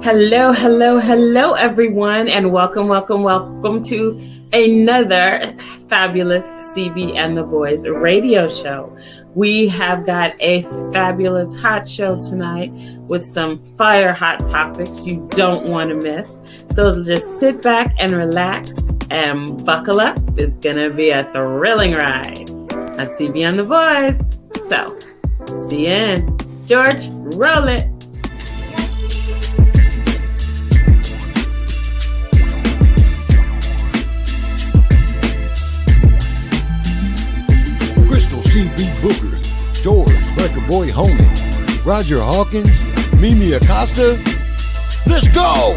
Hello, hello, hello, everyone, and welcome to another fabulous CB and the Boys radio show. We have got a fabulous hot show tonight with some fire hot topics you don't want to miss. So just sit back and relax and buckle up. It's going to be a thrilling ride on CB and the Boys. So, see you in. George, roll it. CB Booker, George, Record Boy Homie, Roger Hawkins, Mimi Acosta. Let's go!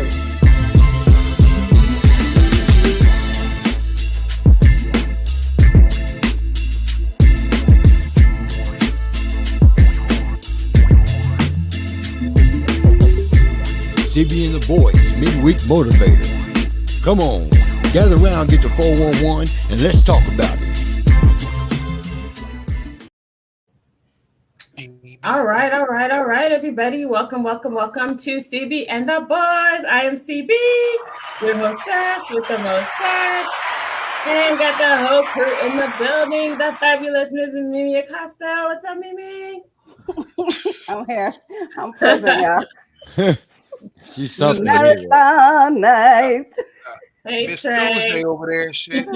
CB and the Boys, Midweek Motivator. Come on, gather around, get the 411, and let's talk about it. All right, everybody. Welcome to CB and the Boys. I am CB, your hostess with the mostess. And got the whole crew in the building, the fabulous Ms. Mimi Acosta. What's up, Mimi? I'm here. I'm present, y'all. She's something. Marathon night. Hey, Miss Trey. Tuesday over there and shit.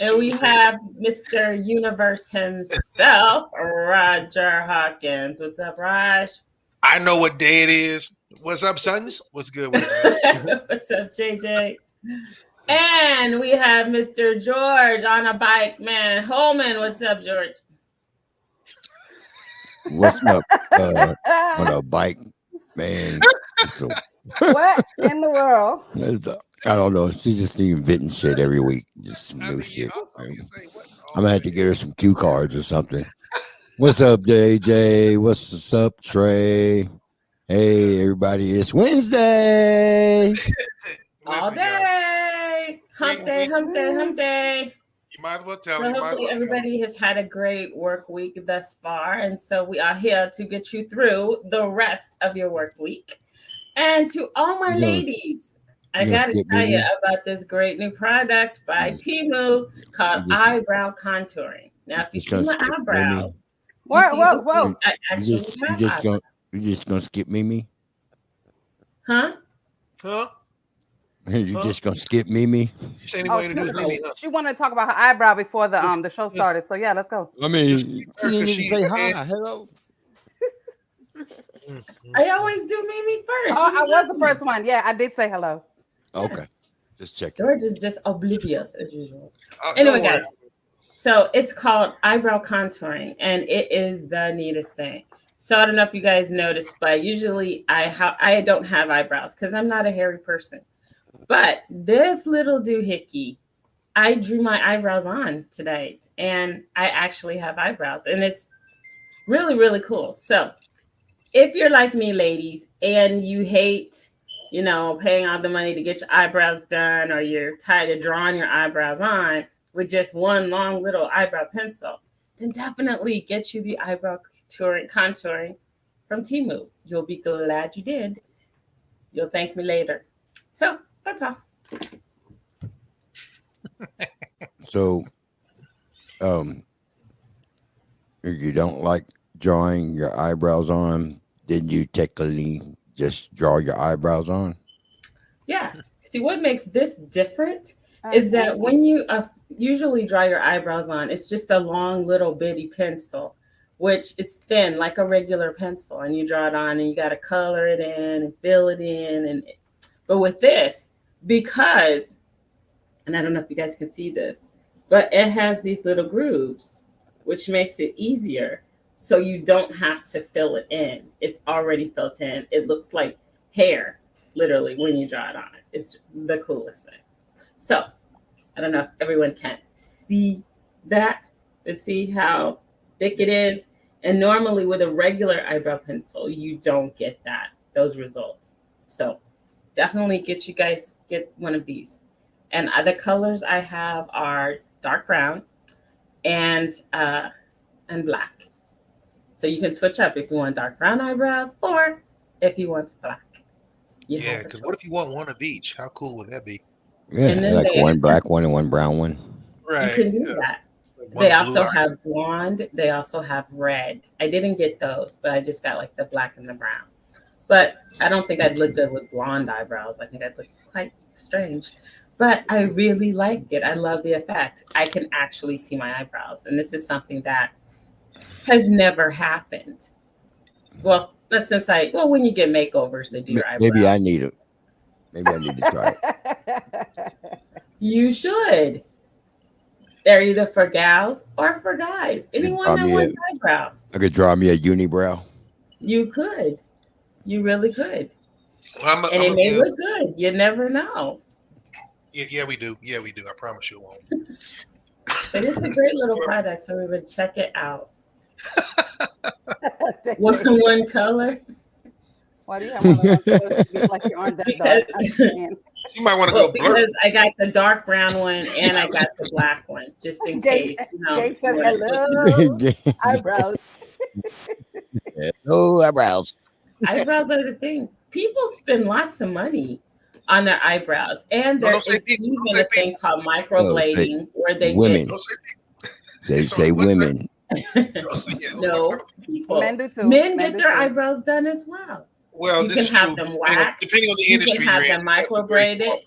And we have Mr. Universe himself, Roger Hawkins. What's up, Raj? I know what day it is. What's up, sons? What's good with it? What's up, JJ? And we have Mr. George on a bike, man. Holman, what's up, George? What's up on a bike, man? What in the world? I don't know. She's just inventing shit every week. Just some new shit. I'm gonna have to get her some cue cards or something. What's up, JJ? What's up, Trey? Hey, everybody! It's Wednesday. All day. Hump day. You might as well tell So me. hopefully everybody has had a great work week thus far. And so we are here to get you through the rest of your work week. And to all my ladies, I got to tell you about this great new product by Temu called eyebrow contouring. Now, if you see my eyebrows, Whoa. I actually have eyebrows. You just gonna skip Mimi? Huh? You just gonna skip Mimi? She wanted to talk about her eyebrow before the show started. So yeah, let's go. I mean, she didn't even say hi. Hello. I always do Mimi first. Oh, I was the first one. Yeah, I did say hello. Okay, just checking. George is just oblivious as usual. Anyway, guys, so it's called eyebrow contouring, and it is the neatest thing. So I don't know if you guys noticed, but usually I don't have eyebrows because I'm not a hairy person. But this little doohickey, I drew my eyebrows on today, and I actually have eyebrows, and it's really, really cool. So if you're like me, ladies, and you hate, paying all the money to get your eyebrows done, or you're tired of drawing your eyebrows on with just one long little eyebrow pencil, then definitely get you the eyebrow contouring from Temu. You'll be glad you did. You'll thank me later. So that's all. So, if you don't like drawing your eyebrows on, then you technically just draw your eyebrows on? Yeah. See, what makes this different is that when you usually draw your eyebrows on, it's just a long little bitty pencil, which is thin like a regular pencil, and you draw it on and you got to color it in and fill it in. But with this, because, and I don't know if you guys can see this, but it has these little grooves, which makes it easier. So you don't have to fill it in. It's already filled in. It looks like hair, literally, when you draw it on. It's the coolest thing. So I don't know if everyone can see that, but see how thick it is. And normally with a regular eyebrow pencil, you don't get those results. So definitely get one of these. And other colors I have are dark brown and black. So you can switch up if you want dark brown eyebrows or if you want black. You Yeah, have a because choice. what if you want one of each? How cool would that be? Yeah, And then like one black one and one brown one. you Right. can do that. Like They one blue also eye. have blonde. They also have red. I didn't get those, but I just got like the black and the brown. But I don't think I'd look good with blonde eyebrows. I think I'd look quite strange. But I really like it. I love the effect. I can actually see my eyebrows. And this is something that has never happened. Well, that's since when you get makeovers, they do your Maybe eyebrows. I need it. Maybe I need to try it. You should. They're either for gals or for guys. You Anyone draw that me a, wants eyebrows. I could draw me a unibrow. You could. You really could. Well, And it may look good. You never know. yeah, we do. Yeah, we do. I promise you it won't. But it's a great little product, so we would check it out. One color. Why do you have one of those colors? You look like you're on that Because, You might want to go blur. because I got the dark brown one and I got the black one, just in case. Gabe said you wanna switch it hello. up. Eyebrows. Oh, eyebrows. Eyebrows are the thing. People spend lots of money on their eyebrows, and there is even a thing called microblading where they women. get. Say women. No, people. Men do too. Men get their eyebrows done as well. Well, you this can is have true. them waxed. Depending on the industry, you can have you're them microbladed,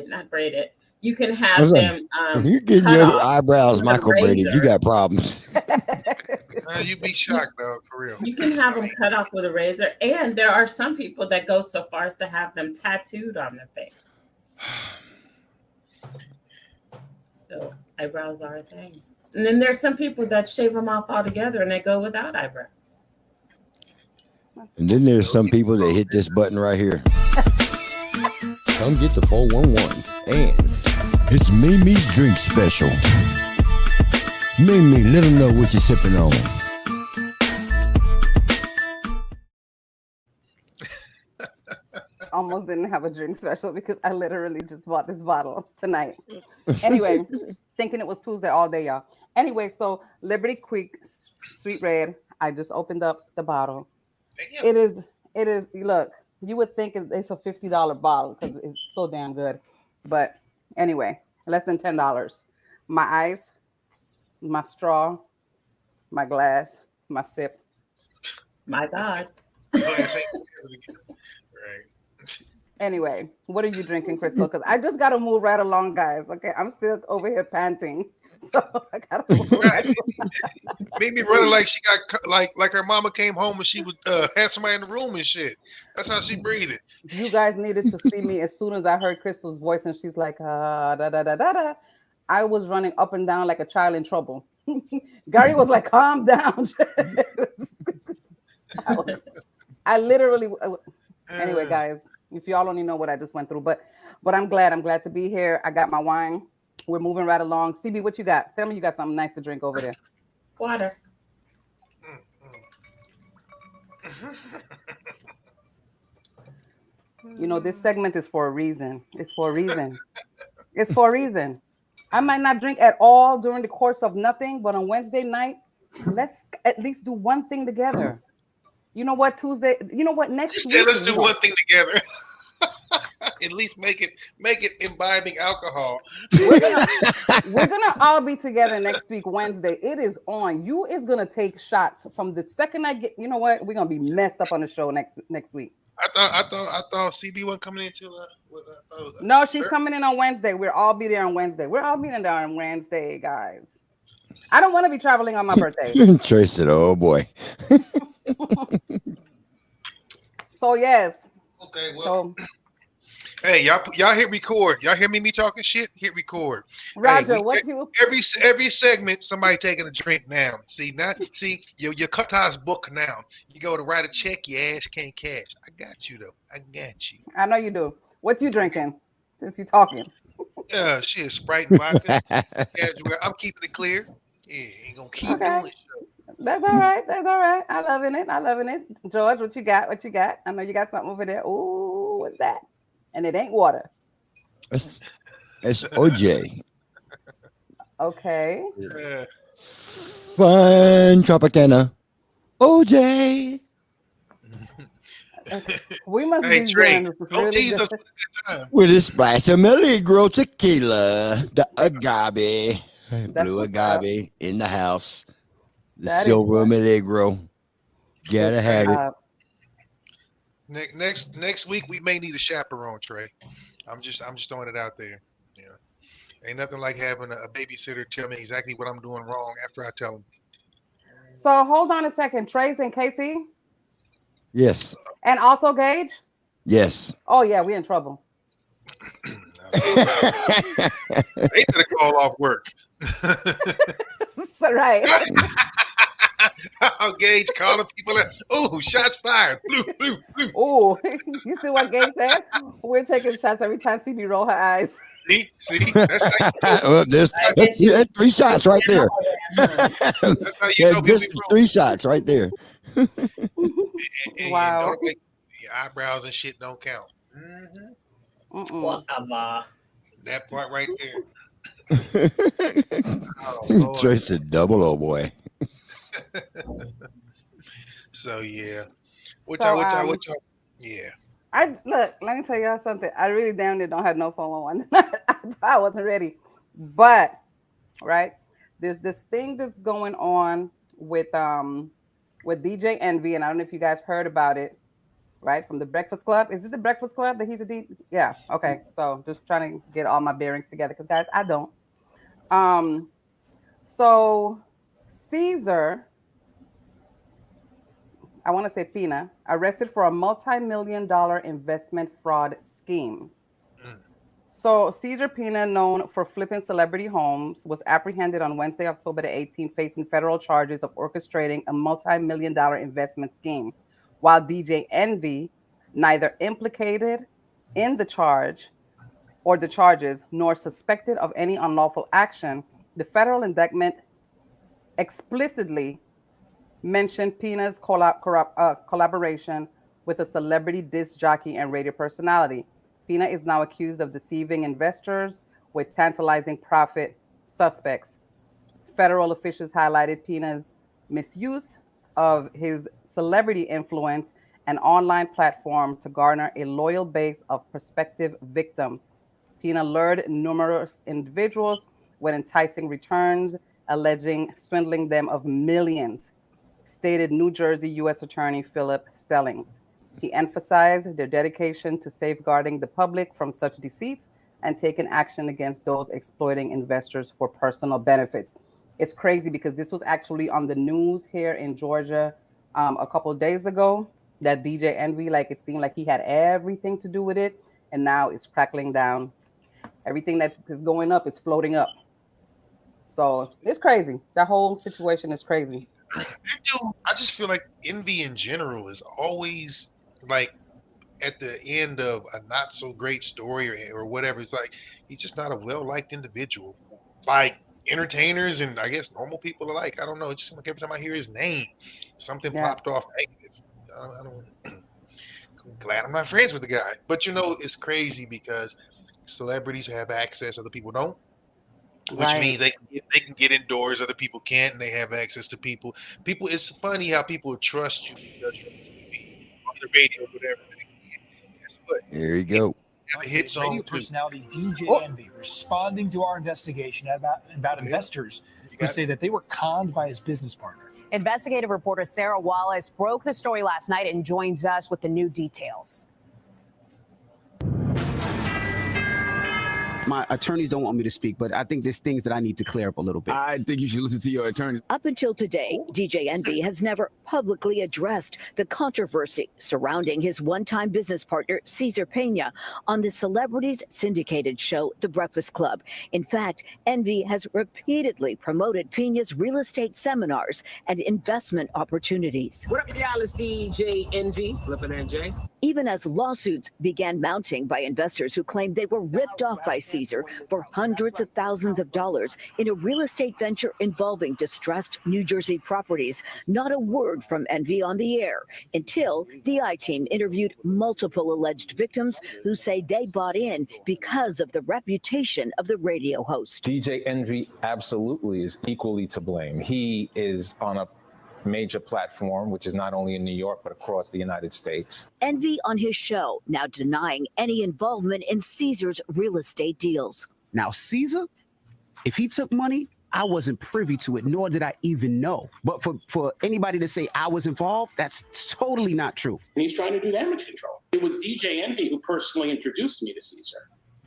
not braided. You can I have was like, them. If you're getting your off eyebrows with a microbladed, you razor. got problems. You'd be shocked, dog, for real. You can have them cut off with a razor, and there are some people that go so far as to have them tattooed on their face. So eyebrows are a thing. And then there's some people that shave them off altogether and they go without eyebrows. And then there's some people that hit this button right here. Come get the 411. And it's Mimi's drink special. Mimi, let them know what you're sipping on. Almost didn't have a drink special because I literally just bought this bottle tonight. Anyway, thinking it was Tuesday all day, y'all. Anyway, so Liberty Quick Sweet Red. I just opened up the bottle. Damn. It is. Look, you would think it's a $50 bottle because it's so damn good. But anyway, less than $10. My ice, my straw, my glass, my sip. My God. Right. Anyway, what are you drinking, Crystal? Because I just got to move right along, guys. Okay, I'm still over here panting. So I got to move right along. Made me running like she got like her mama came home and she would had somebody in the room and shit. That's how she breathed. You guys needed to see me as soon as I heard Crystal's voice and she's like, da da da da da. I was running up and down like a child in trouble. Gary was like, calm down. I literally. Anyway, guys, if y'all only know what I just went through, but I'm glad to be here. I got my wine. We're moving right along. CB, what you got? Tell me you got something nice to drink over there. Water. You know, this segment is for a reason. It's for a reason. It's for a reason. I might not drink at all during the course of nothing, but on Wednesday night, let's at least do one thing together. You know what, Tuesday? You know what, next week? Let's do one thing together. At least make it imbibing alcohol. We're gonna all be together next week, Wednesday. It is on. You is gonna take shots from the second I get. You know what? We're gonna be messed up on the show next week. I thought CB wasn't coming into. No, she's coming in on Wednesday. We'll all be there on Wednesday. We're all meeting there on Wednesday, guys. I don't want to be traveling on my birthday. Trace it. Oh boy. So yes. Okay. Well. Hey, y'all hit record. Y'all hear me talking shit? Hit record. Roger, every segment somebody taking a drink now. See your cut-ties book now. You go to write a check, your ass can't cash. I got you though. I got you. I know you do. What you drinking? Since you talking. Shit, Sprite and vodka. I'm keeping it clear. Yeah, ain't gonna keep doing it. That's all right. I'm loving it. George, what you got? I know you got something over there. Ooh, what's that? And it ain't water. It's OJ. Okay. Fun Tropicana. OJ. We must Hey be Trey, doing don't really tease good. us with a good time. With a splash of Milligro tequila, the agave, blue what's up. agave in the house, the That is silver what. Milligro. Gotta have it. Next week we may need a chaperone, Trey. I'm just throwing it out there. Yeah, ain't nothing like having a babysitter tell me exactly what I'm doing wrong after I tell them. So hold on a second, Trace and Casey, Yes. and also Gage. Yes. Oh yeah, we in trouble. They better call off work. That's right. Gage calling people out. Oh, shots fired. Blue, blue, blue. Oh, you see what Gage said? We're taking shots every time CB roll her eyes. See, that's how you know. Well, that's 3 shots right there. That's how you know Just people 3 shots right there. and Wow. don't like your eyebrows and shit don't count. Whatever. That part right there. Oh, Lord. Trace a double, oh boy. So yeah. What So, y'all? Yeah. Look, let me tell y'all something. I really damn near don't have no phone one. I wasn't ready. But right, there's this thing that's going on with DJ Envy, and I don't know if you guys heard about it, right? From the Breakfast Club. Is it the Breakfast Club that he's a DJ? Yeah, okay. So just trying to get all my bearings together because guys, I don't. So Caesar, I want to say Pina, arrested for a multi-million-dollar investment fraud scheme. So Caesar Pina, known for flipping celebrity homes, was apprehended on Wednesday, October the 18th, facing federal charges of orchestrating a multi-million-dollar investment scheme. While DJ Envy, neither implicated in the charges nor suspected of any unlawful action, the federal indictment explicitly mentioned Pina's collaboration with a celebrity disc jockey and radio personality. Pina is now accused of deceiving investors with tantalizing profit suspects. Federal officials highlighted Pina's misuse of his celebrity influence and online platform to garner a loyal base of prospective victims. Pina lured numerous individuals with enticing returns, alleging swindling them of millions, stated New Jersey U.S. Attorney Philip Sellings. He emphasized their dedication to safeguarding the public from such deceits and taking action against those exploiting investors for personal benefits. It's crazy because this was actually on the news here in Georgia a couple of days ago that DJ Envy, like it seemed like he had everything to do with it, and now it's crackling down. Everything that is going up is floating up. So it's crazy. That whole situation is crazy. I just feel like envy in general is always like at the end of a not so great story or whatever. It's like he's just not a well-liked individual. Like entertainers and I guess normal people alike. I don't know. It just seems like every time I hear his name, something popped off negative. I don't I'm glad I'm not friends with the guy. But it's crazy because celebrities have access, other people don't. Which means they can get indoors, other people can't, and they have access to people. It's funny how people trust you because you're on TV, on the radio, whatever. Guess what? Here you go. A hit song radio too. Personality DJ Envy responding to our investigation about investors who say that they were conned by his business partner. Investigative reporter Sarah Wallace broke the story last night and joins us with the new details. My attorneys don't want me to speak, but I think there's things that I need to clear up a little bit. I think you should listen to your attorney. Up until today, DJ Envy has never publicly addressed the controversy surrounding his one-time business partner, Cesar Pena, on the celebrities syndicated show, The Breakfast Club. In fact, Envy has repeatedly promoted Pena's real estate seminars and investment opportunities. What up, y'all? It's DJ Envy, Flippin' NJ. Even as lawsuits began mounting by investors who claimed they were ripped off by Caesar for hundreds of thousands of dollars in a real estate venture involving distressed New Jersey properties, not a word from Envy on the air until the I-Team interviewed multiple alleged victims who say they bought in because of the reputation of the radio host. DJ Envy absolutely is equally to blame. He is on a major platform, which is not only in New York, but across the United States. Envy on his show, now denying any involvement in Caesar's real estate deals. Now, Caesar, if he took money, I wasn't privy to it, nor did I even know. But for anybody to say I was involved, that's totally not true. And he's trying to do damage control. It was DJ Envy who personally introduced me to Caesar.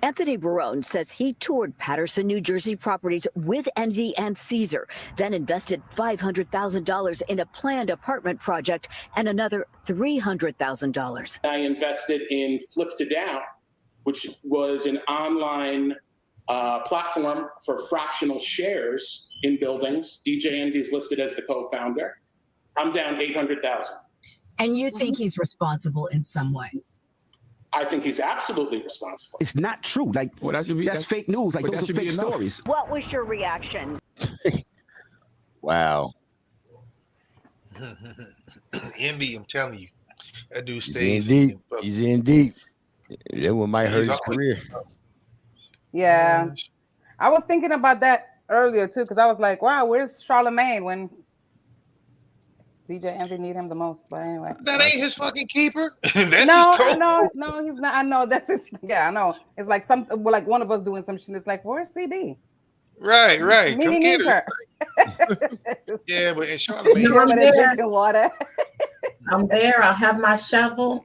Anthony Barone says he toured Paterson, New Jersey properties with Envy and Caesar, then invested $500,000 in a planned apartment project and another $300,000. I invested in Flip to Down, which was an online platform for fractional shares in buildings. DJ Envy is listed as the co-founder. I'm down $800,000. And you think he's responsible in some way? I think he's absolutely responsible. It's not true. Like, well, that's fake news. Like, those are fake stories. What was your reaction? Wow. Envy, I'm telling you, that dude He's stays in deep. He's in deep. That one might hurt his career. Yeah. I was thinking about that earlier too, because I was like, wow, where's Charlemagne when DJ Envy need him the most? But anyway. That ain't his fucking keeper. That's no, his coach. no, he's not. I know that's his. Yeah, I know. It's like like one of us doing some shit. It's like, where's CB? Right. Mimi needs her. Yeah, but in Charlemagne, drinking water. I'm there. I'll have my shovel.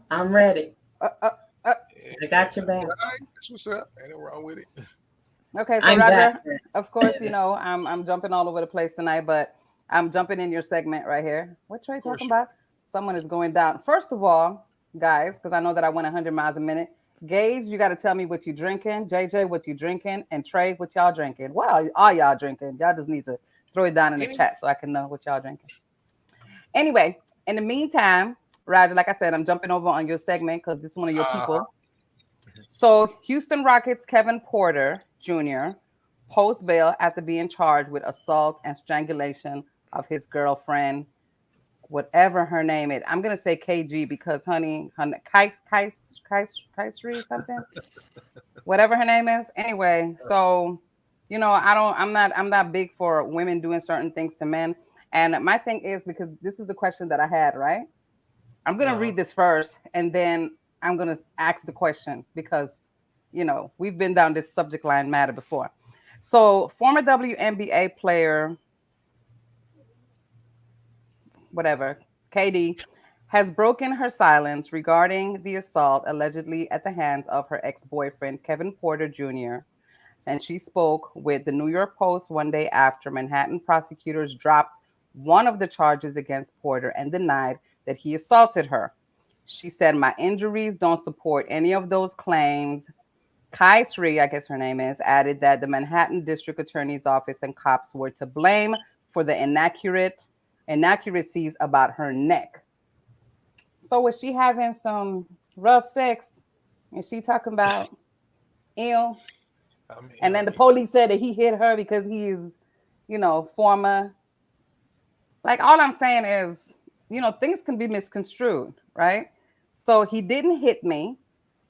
I'm ready. I got your back. All right, that's what's up. Ain't no wrong with it. Okay, so Roger, of course, you know, I'm jumping all over the place tonight, but I'm jumping in your segment right here. What Trey talking about? Someone is going down. First of all, guys, because I know that I went 100 miles a minute. Gage, you got to tell me what you drinking. JJ, what you drinking. And Trey, what y'all drinking. Well, all y'all drinking. Y'all just need to throw it down in the chat so I can know what y'all drinking. Anyway, in the meantime, Roger, like I said, I'm jumping over on your segment because this is one of your people. So Houston Rockets Kevin Porter Jr. posts bail after being charged with assault and strangulation of his girlfriend, whatever her name is. I'm gonna say KG because honey Kaisri something, whatever her name is. Anyway, so you know, I'm not big for women doing certain things to men. And my thing is, because this is the question that I had, right? I'm gonna read this first, and then I'm gonna ask the question because you know we've been down this subject line matter before. So former WNBA player, whatever, KD, has broken her silence regarding the assault allegedly at the hands of her ex-boyfriend, Kevin Porter Jr. And she spoke with the New York Post one day after Manhattan prosecutors dropped one of the charges against Porter and denied that he assaulted her. She said, "My injuries don't support any of those claims." Kaisri, I guess her name is, added that the Manhattan District Attorney's Office and cops were to blame for the inaccuracies about her neck. So was she having some rough sex? And she talking about ill? And then the police said that he hit her because he's, you know, former. Like, all I'm saying is, you know, things can be misconstrued, right? So he didn't hit me.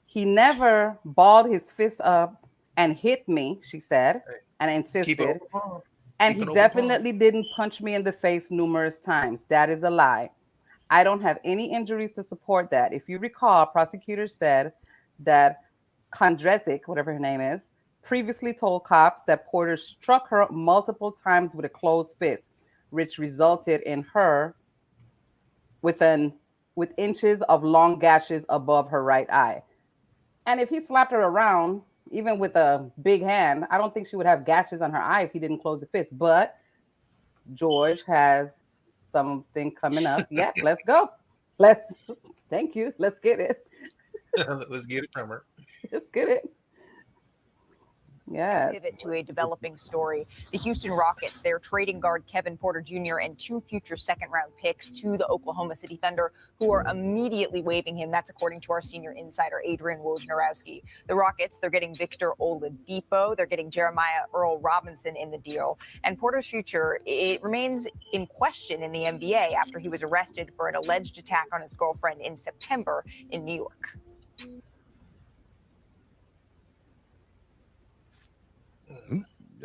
He never balled his fist up and hit me, she said, and insisted. And he definitely didn't punch me in the face numerous times. That is a lie. I don't have any injuries to support that. If you recall, prosecutors said that Kondresic, whatever her name is, previously told cops that Porter struck her multiple times with a closed fist, which resulted in her with inches of long gashes above her right eye. And if he slapped her around, even with a big hand, I don't think she would have gashes on her eye if he didn't close the fist. But George has something coming up. Yeah, let's go. Thank you. Let's get it. Let's get it from her. Let's get it. Yes. Pivot to a developing story. The Houston Rockets, they're trading guard Kevin Porter Jr. and 2 future second-round picks to the Oklahoma City Thunder, who are immediately waiving him. That's according to our senior insider, Adrian Wojnarowski. The Rockets, they're getting Victor Oladipo. They're getting Jeremiah Earl Robinson in the deal. And Porter's future, it remains in question in the NBA after he was arrested for an alleged attack on his girlfriend in September in New York.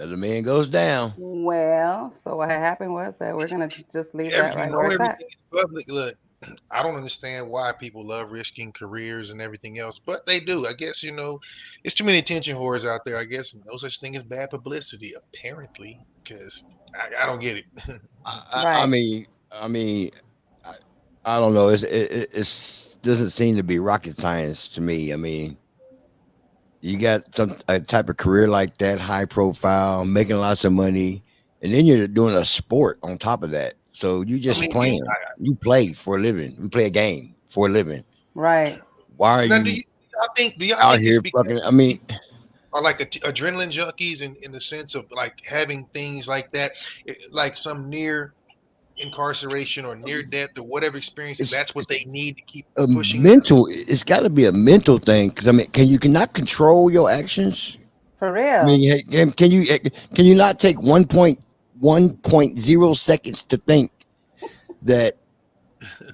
The man goes down. Well, so what happened was that we're gonna just leave that right where it's at. Everything is public. Look, I don't understand why people love risking careers and everything else, but they do. I guess it's too many attention whores out there. I guess no such thing as bad publicity, apparently, because I don't get it. I mean, I don't know. It's doesn't seem to be rocket science to me. I mean, you got a type of career like that, high profile, making lots of money, and then you're doing a sport on top of that. So you just playing. You play for a living. We play a game for a living. Right. Why are Now, you do y'all think out here fucking? I mean, are like adrenaline junkies in the sense of like having things like that, like some near incarceration or near death or whatever experience, that's what they need to keep pushing. It's got to be a mental thing, because I mean, you cannot control your actions for real. I mean, can you not take 1.0 seconds to think that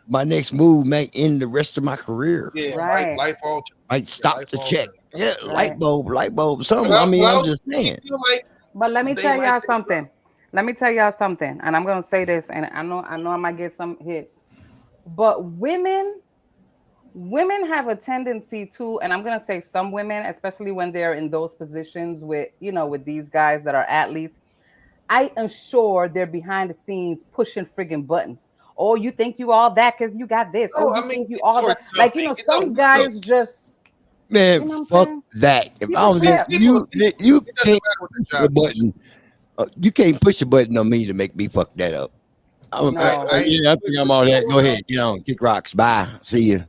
my next move may end the rest of my career? Yeah, right. Life alter. Might stop the check. Yeah, Right. light bulb, something. I mean, I'm just saying. But let me tell y'all something. Let me tell y'all something, and I'm gonna say this, and I know I might get some hits, but women have a tendency to, and I'm gonna say some women, especially when they're in those positions with these guys that are athletes, I am sure they're behind the scenes pushing friggin' buttons. Oh, you think you all that because you got this? Oh, you think you all that? Like some guys just. Man, fuck that. If I was you can't push the button. You can't push a button on me to make me fuck that up. I think I'm all that. Go ahead, kick rocks. Bye. See you.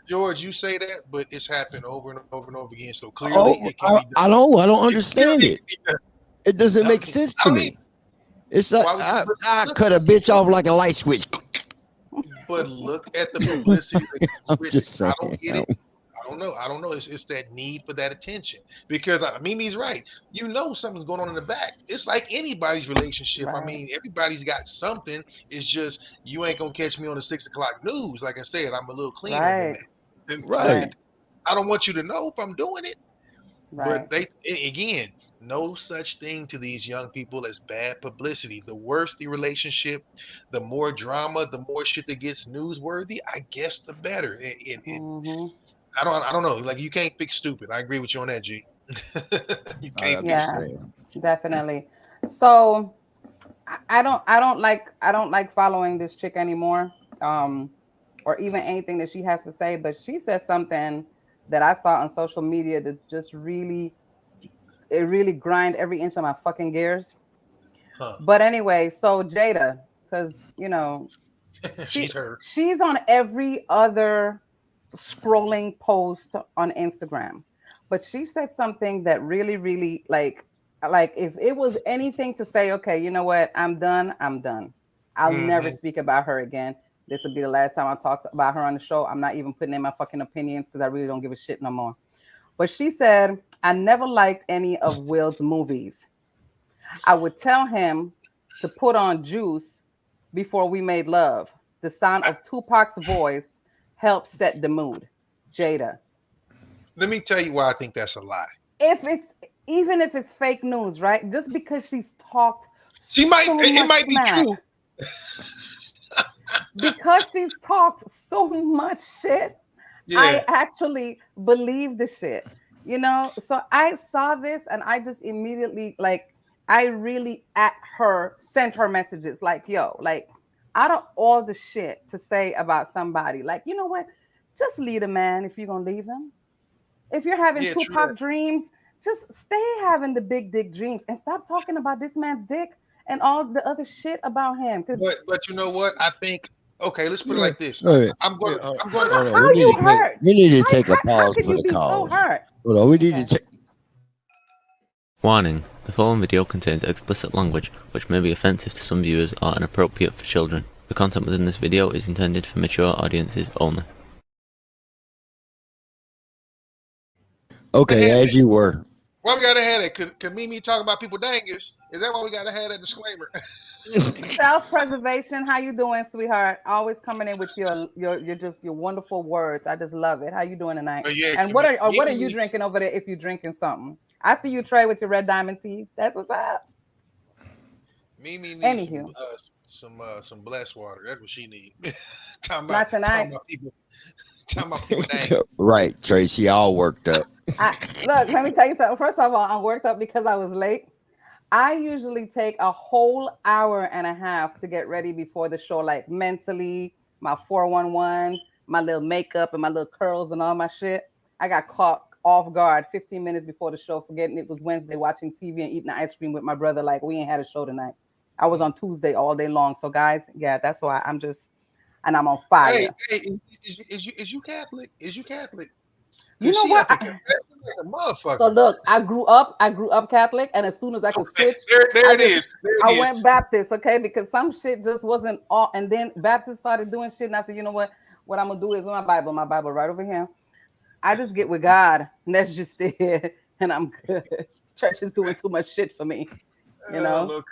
George, you say that, but it's happened over and over and over again. So clearly, it can be done. I don't understand it. It doesn't make sense to me. It's like I cut a bitch off like a light switch. But look at the publicity. I'm just saying. I don't get it. I don't know. It's that need for that attention, because Mimi's right. Something's going on in the back. It's like anybody's relationship. Right. I mean, everybody's got something. It's just you ain't gonna catch me on the 6 o'clock news. Like I said, I'm a little cleaner than that. Right. I don't want you to know if I'm doing it. Right. But again, no such thing to these young people as bad publicity. The worse the relationship, the more drama, the more shit that gets newsworthy, I guess the better. I don't know. Like, you can't fix stupid. I agree with you on that, G. You can't fix stupid. Definitely. So I don't like following this chick anymore, or even anything that she has to say. But she said something that I saw on social media that just really grind every inch of my fucking gears. But anyway, so Jada, because she's on every other scrolling post on Instagram, but she said something that really like if it was anything to say, okay, you know what, I'm done. I'll never speak about her again. This will be the last time I talk about her on the show. I'm not even putting in my fucking opinions because I really don't give a shit no more. But she said, I never liked any of Will's movies. I would tell him to put on Juice before we made love. The sound of Tupac's voice helps set the mood. Jada. Let me tell you why I think that's a lie. Even if it's fake news, right? Just because she's talked it might be true. Because she's talked so much shit, I actually believe the shit. So I saw this and I just immediately, I really sent her messages like, yo, out of all the shit to say about somebody, you know what? Just leave a man if you're going to leave him. If you're having Tupac dreams, just stay having the big dick dreams and stop talking about this man's dick and all the other shit about him. But you know what? I think, okay, let's put it like this. I'm going to. How you hurt? We need to take a pause for the cause. Hold on, we need to take. Warning, the following video contains explicit language which may be offensive to some viewers or inappropriate for children. The content within this video is intended for mature audiences only. Okay, as you were. Why we gotta have that? Cause Mimi talking about people dangus. Is that why we gotta have that disclaimer? Self-preservation. How you doing, sweetheart? Always coming in with your wonderful words. I just love it. How you doing tonight? And what are you drinking over there? If you're drinking something, I see you, Trey, with your red diamond teeth. That's what's up. Mimi needs Anywho. some blessed water. That's what she needs. Talking Not about tonight. talking about people names. Right, Tracy, all worked up. Look, let me tell you something. First of all, I'm worked up because I was late. I usually take a whole hour and a half to get ready before the show, like mentally, my 411s, my little makeup and my little curls and all my shit. I got caught off guard 15 minutes before the show, forgetting it was Wednesday, watching TV and eating ice cream with my brother. Like, we ain't had a show tonight. I was on Tuesday all day long. So, guys, yeah, that's why I'm on fire. Hey, is you Catholic? Is you Catholic? You know she what? Like a motherfucker. So look, I grew up Catholic, and as soon as I could switch, there it is. I went Baptist, okay, because some shit just wasn't all. And then Baptist started doing shit, and I said, you know what? What I'm gonna do is with my Bible right over here. I just get with God, and that's just it, and I'm good. Church is doing too much shit for me, you know. Look,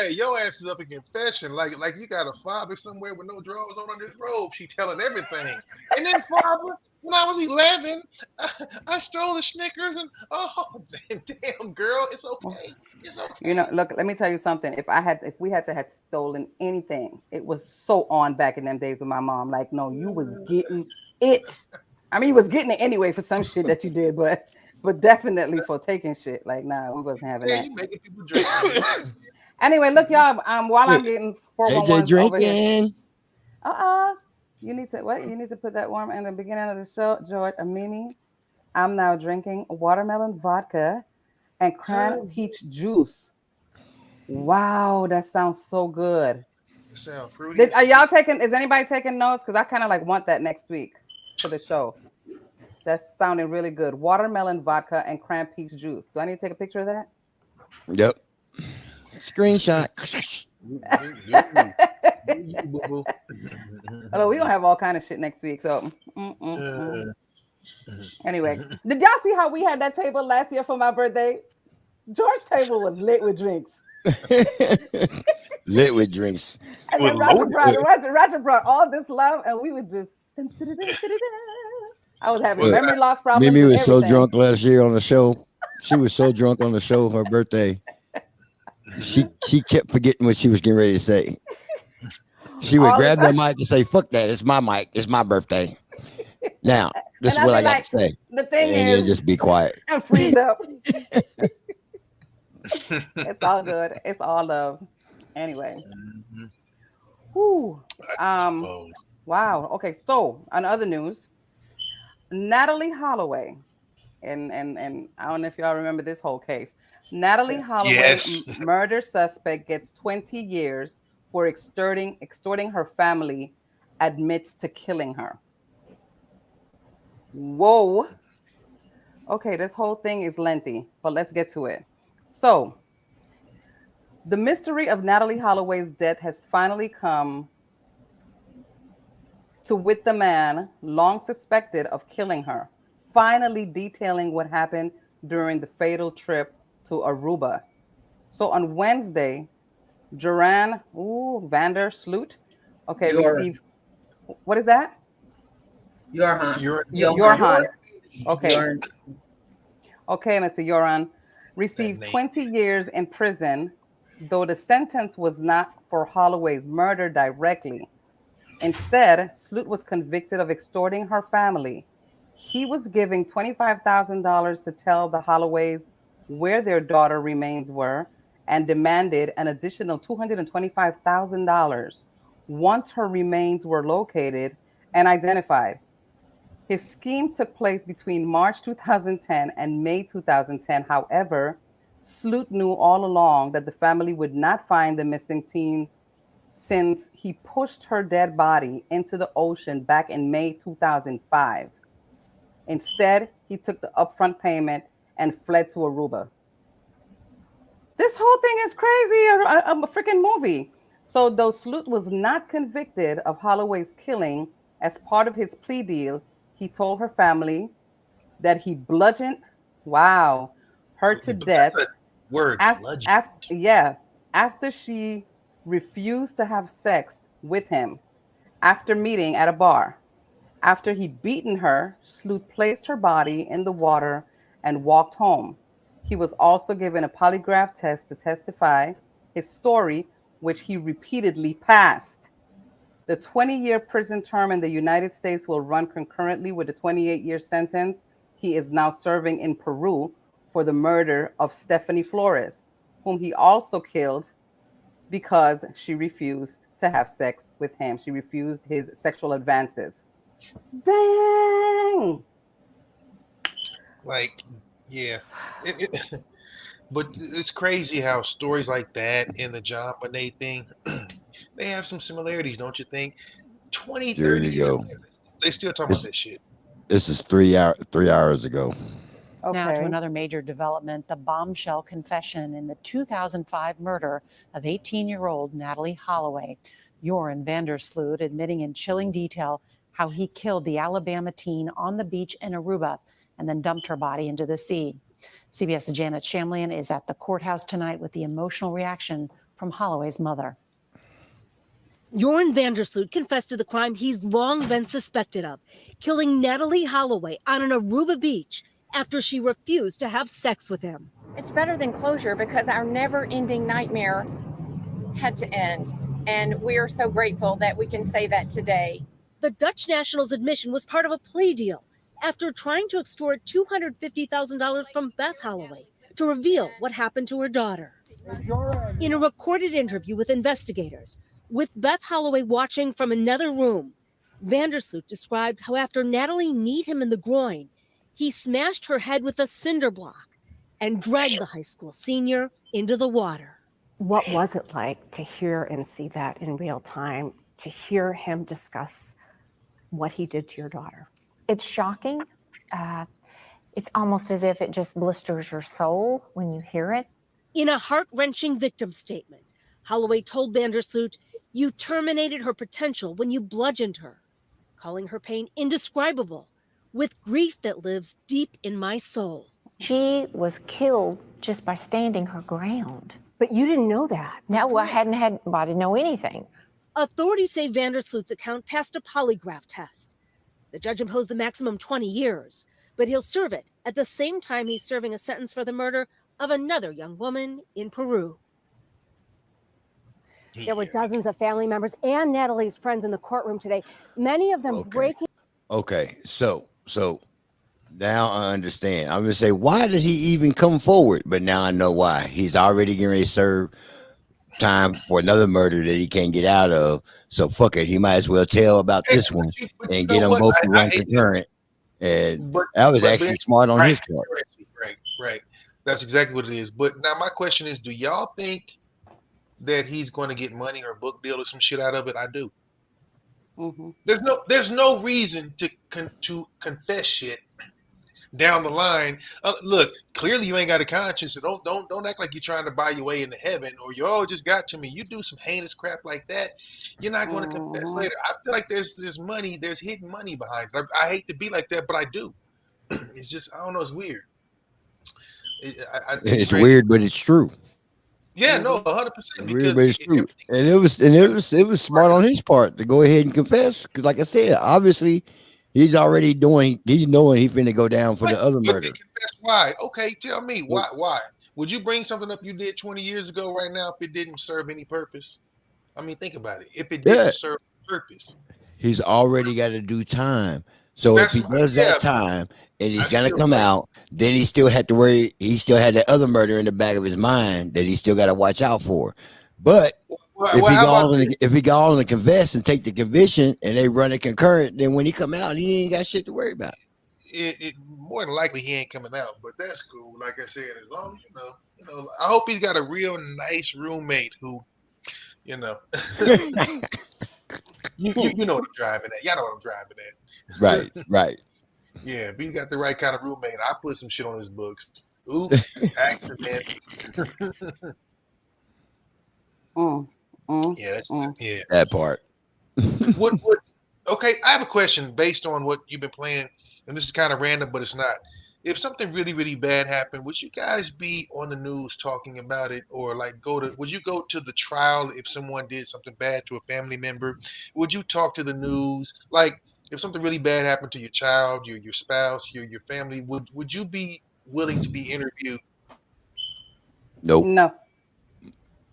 your ass is up in confession, like you got a father somewhere with no drawers on under his robe. She telling everything. And then, Father, when I was 11, I stole a Snickers, and damn, girl, it's okay. It's okay. You know, look, let me tell you something. If we had to have stolen anything, it was so on back in them days with my mom. Like, no, you was getting it. I mean, you was getting it anyway for some shit that you did, but definitely for taking shit. Like, nah, we wasn't having that. You making people drink. Anyway, look, y'all. While I'm getting 411 over here. You need to what? You need to put that warm in the beginning of the show, George. Mimi, I'm now drinking watermelon vodka and cran peach juice. Wow, that sounds so good. It sounds fruity. Is anybody taking notes? Because I kind of like want that next week for the show. That's sounding really good. Watermelon vodka and cran peach juice. Do I need to take a picture of that? Yep. Screenshot. Although we gonna have all kind of shit next week. So anyway, did y'all see how we had that table last year for my birthday? George's table was lit with drinks. Lit with drinks. And then Roger brought all this love, and we would just. I was having memory loss problems. Mimi was so drunk last year on the show. She was so drunk on the show, her birthday. She kept forgetting what she was getting ready to say. She would grab the mic and say, "Fuck that! It's my mic. It's my birthday." Now, this is what I got to say. The thing and is, then just be quiet and freeze up. It's all good. It's all love. Anyway. Whew. Wow. Okay. So, on other news, Natalie Holloway, and I don't know if y'all remember this whole case. Natalie Holloway, murder suspect, gets 20 years for extorting her family, admits to killing her. Whoa. Okay, this whole thing is lengthy, but let's get to it. So, the mystery of Natalie Holloway's death has finally come to wit the man long suspected of killing her, finally detailing what happened during the fatal trip to Aruba. So on Wednesday, Joran Vander Sloot, received. What is that? Joran. Okay. Okay, Mr. Joran received 20 years in prison, though the sentence was not for Holloway's murder directly. Instead, Sloot was convicted of extorting her family. He was giving $25,000 to tell the Holloways where their daughter remains were and demanded an additional $225,000 once her remains were located and identified. His scheme took place between March 2010 and May 2010. However, Sloot knew all along that the family would not find the missing teen since he pushed her dead body into the ocean back in May 2005. Instead, he took the upfront payment and fled to Aruba. This whole thing is crazy, a freaking movie. So though Sloot was not convicted of Holloway's killing, as part of his plea deal, he told her family that he bludgeoned, her to death. After she refused to have sex with him after meeting at a bar. After he beaten her, Sloot placed her body in the water and walked home. He was also given a polygraph test to testify his story, which he repeatedly passed. The 20-year prison term in the United States will run concurrently with the 28-year sentence he is now serving in Peru for the murder of Stephanie Flores, whom he also killed because she refused to have sex with him. She refused his sexual advances. Dang! Like, yeah. But it's crazy how stories like that and the John Bonet thing, they have some similarities, don't you think? 20, There 30 you years go. later, they still talking about this shit. This is 3 hours ago. Now to another major development, the bombshell confession in the 2005 murder of 18-year-old Natalie Holloway. Joran Vandersloot admitting in chilling detail how he killed the Alabama teen on the beach in Aruba and then dumped her body into the sea. CBS's Janet Shamlian is at the courthouse tonight with the emotional reaction from Holloway's mother. Joran Vandersloot confessed to the crime he's long been suspected of, killing Natalie Holloway on an Aruba beach after she refused to have sex with him. It's better than closure because our never-ending nightmare had to end. And we are so grateful that we can say that today. The Dutch national's admission was part of a plea deal after trying to extort $250,000 from Beth Holloway to reveal what happened to her daughter. In a recorded interview with investigators, with Beth Holloway watching from another room, Vandersloot described how after Natalie kneed him in the groin, he smashed her head with a cinder block and dragged the high school senior into the water. What was it like to hear and see that in real time, to hear him discuss what he did to your daughter? It's shocking. It's almost as if it just blisters your soul when you hear it. In a heart-wrenching victim statement, Holloway told Vandersloot, "You terminated her potential when you bludgeoned her," calling her pain indescribable, "with grief that lives deep in my soul." She was killed just by standing her ground. But you didn't know that. No, I didn't know anything. Authorities say Vandersloot's account passed a polygraph test. The judge imposed the maximum 20 years, but he'll serve it at the same time he's serving a sentence for the murder of another young woman in Peru. There were dozens of family members and Natalie's friends in the courtroom today, many of them breaking. Okay, so now I understand. I'm gonna say, why did he even come forward? But now I know why. He's already getting ready to serve time for another murder that he can't get out of. So fuck it, he might as well tell about this one and get them both to run concurrent. And that was actually smart on his part. Right. That's exactly what it is. But now my question is, do y'all think that he's going to get money or a book deal or some shit out of it? I do. Mm-hmm. There's no reason to confess shit down the line. Look, clearly you ain't got a conscience, so don't act like you're trying to buy your way into heaven, or you just got to me. You do some heinous crap like that, you're not going to confess later. I feel like there's money, there's hidden money behind it. I hate to be like that, but I do. It's just, I don't know, it's weird. It's weird, but it's true. Yeah, no, 100%. Weird, but it's true. And it was smart on his part to go ahead and confess, because like I said, obviously he's knowing he's finna go down for the other murder. That's why. Okay, tell me why. Would you bring something up you did 20 years ago right now if it didn't serve any purpose? I mean, think about it. If it didn't serve a purpose, he's already got to do time. So if he does that time and he's gonna come out, then he still had to worry. He still had that other murder in the back of his mind that he still got to watch out for. But if he go on and confess and take the conviction and they run it concurrent, then when he come out, he ain't got shit to worry about. It more than likely he ain't coming out, but that's cool. Like I said, as long as you know, I hope he's got a real nice roommate who, you know, you know what I'm driving at. Y'all know what I'm driving at. Right. Yeah, if he's got the right kind of roommate, I put some shit on his books. Oops, accident. Yeah, that part. Okay, I have a question based on what you've been playing, and this is kind of random, but it's not. If something really, really bad happened, would you guys be on the news talking about it, or like would you go to the trial if someone did something bad to a family member? Would you talk to the news? Like, if something really bad happened to your child, your spouse, your family, would you be willing to be interviewed Nope. No.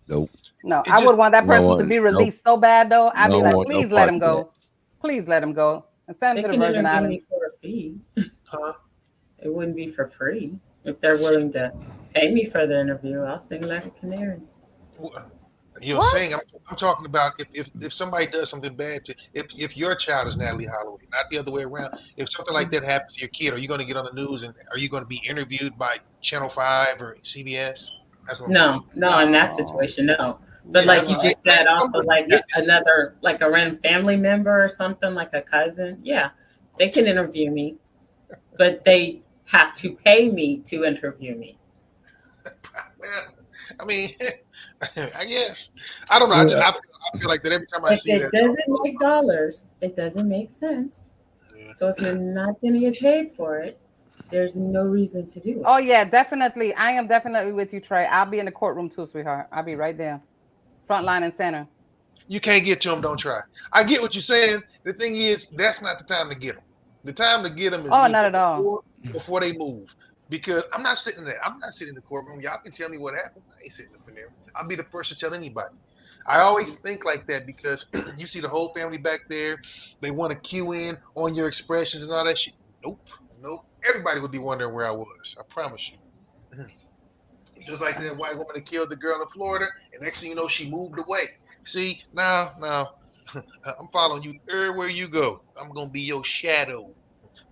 Nope. No, I would want that person to be released so bad, though. I'd be like, please let him go. Please let him go. And send him to the Virgin Islands. For a fee. It wouldn't be for free. If they're willing to pay me for the interview, I'll sing like a canary. You know, saying I'm talking about if somebody does something bad to if your child is Natalie Holloway, not the other way around. If something like that happens to your kid, are you going to get on the news and are you going to be interviewed by Channel 5 or CBS? That's what I'm saying. No, in that situation, no. But like you just said, also like another like a random family member or something like a cousin, yeah, they can interview me, but they have to pay me to interview me. Well, I mean, I guess I don't know. I feel like that every time I see that. It doesn't make dollars. It doesn't make sense. So if you're not going to get paid for it, there's no reason to do it. Oh yeah, definitely. I am definitely with you, Trey. I'll be in the courtroom too, sweetheart. I'll be right there, front line and center. You can't get to them. Don't try. I get what you're saying. The thing is, that's not the time to get them. The time to get them is not at all before they move. Because I'm not sitting there. I'm not sitting in the courtroom. Y'all can tell me what happened. I ain't sitting up in there. I'll be the first to tell anybody. I always think like that because you see the whole family back there. They want to cue in on your expressions and all that shit. Nope. Everybody would be wondering where I was. I promise you. Just like that white woman that killed the girl in Florida, and next thing you know, she moved away. See, now, I'm following you everywhere you go. I'm gonna be your shadow.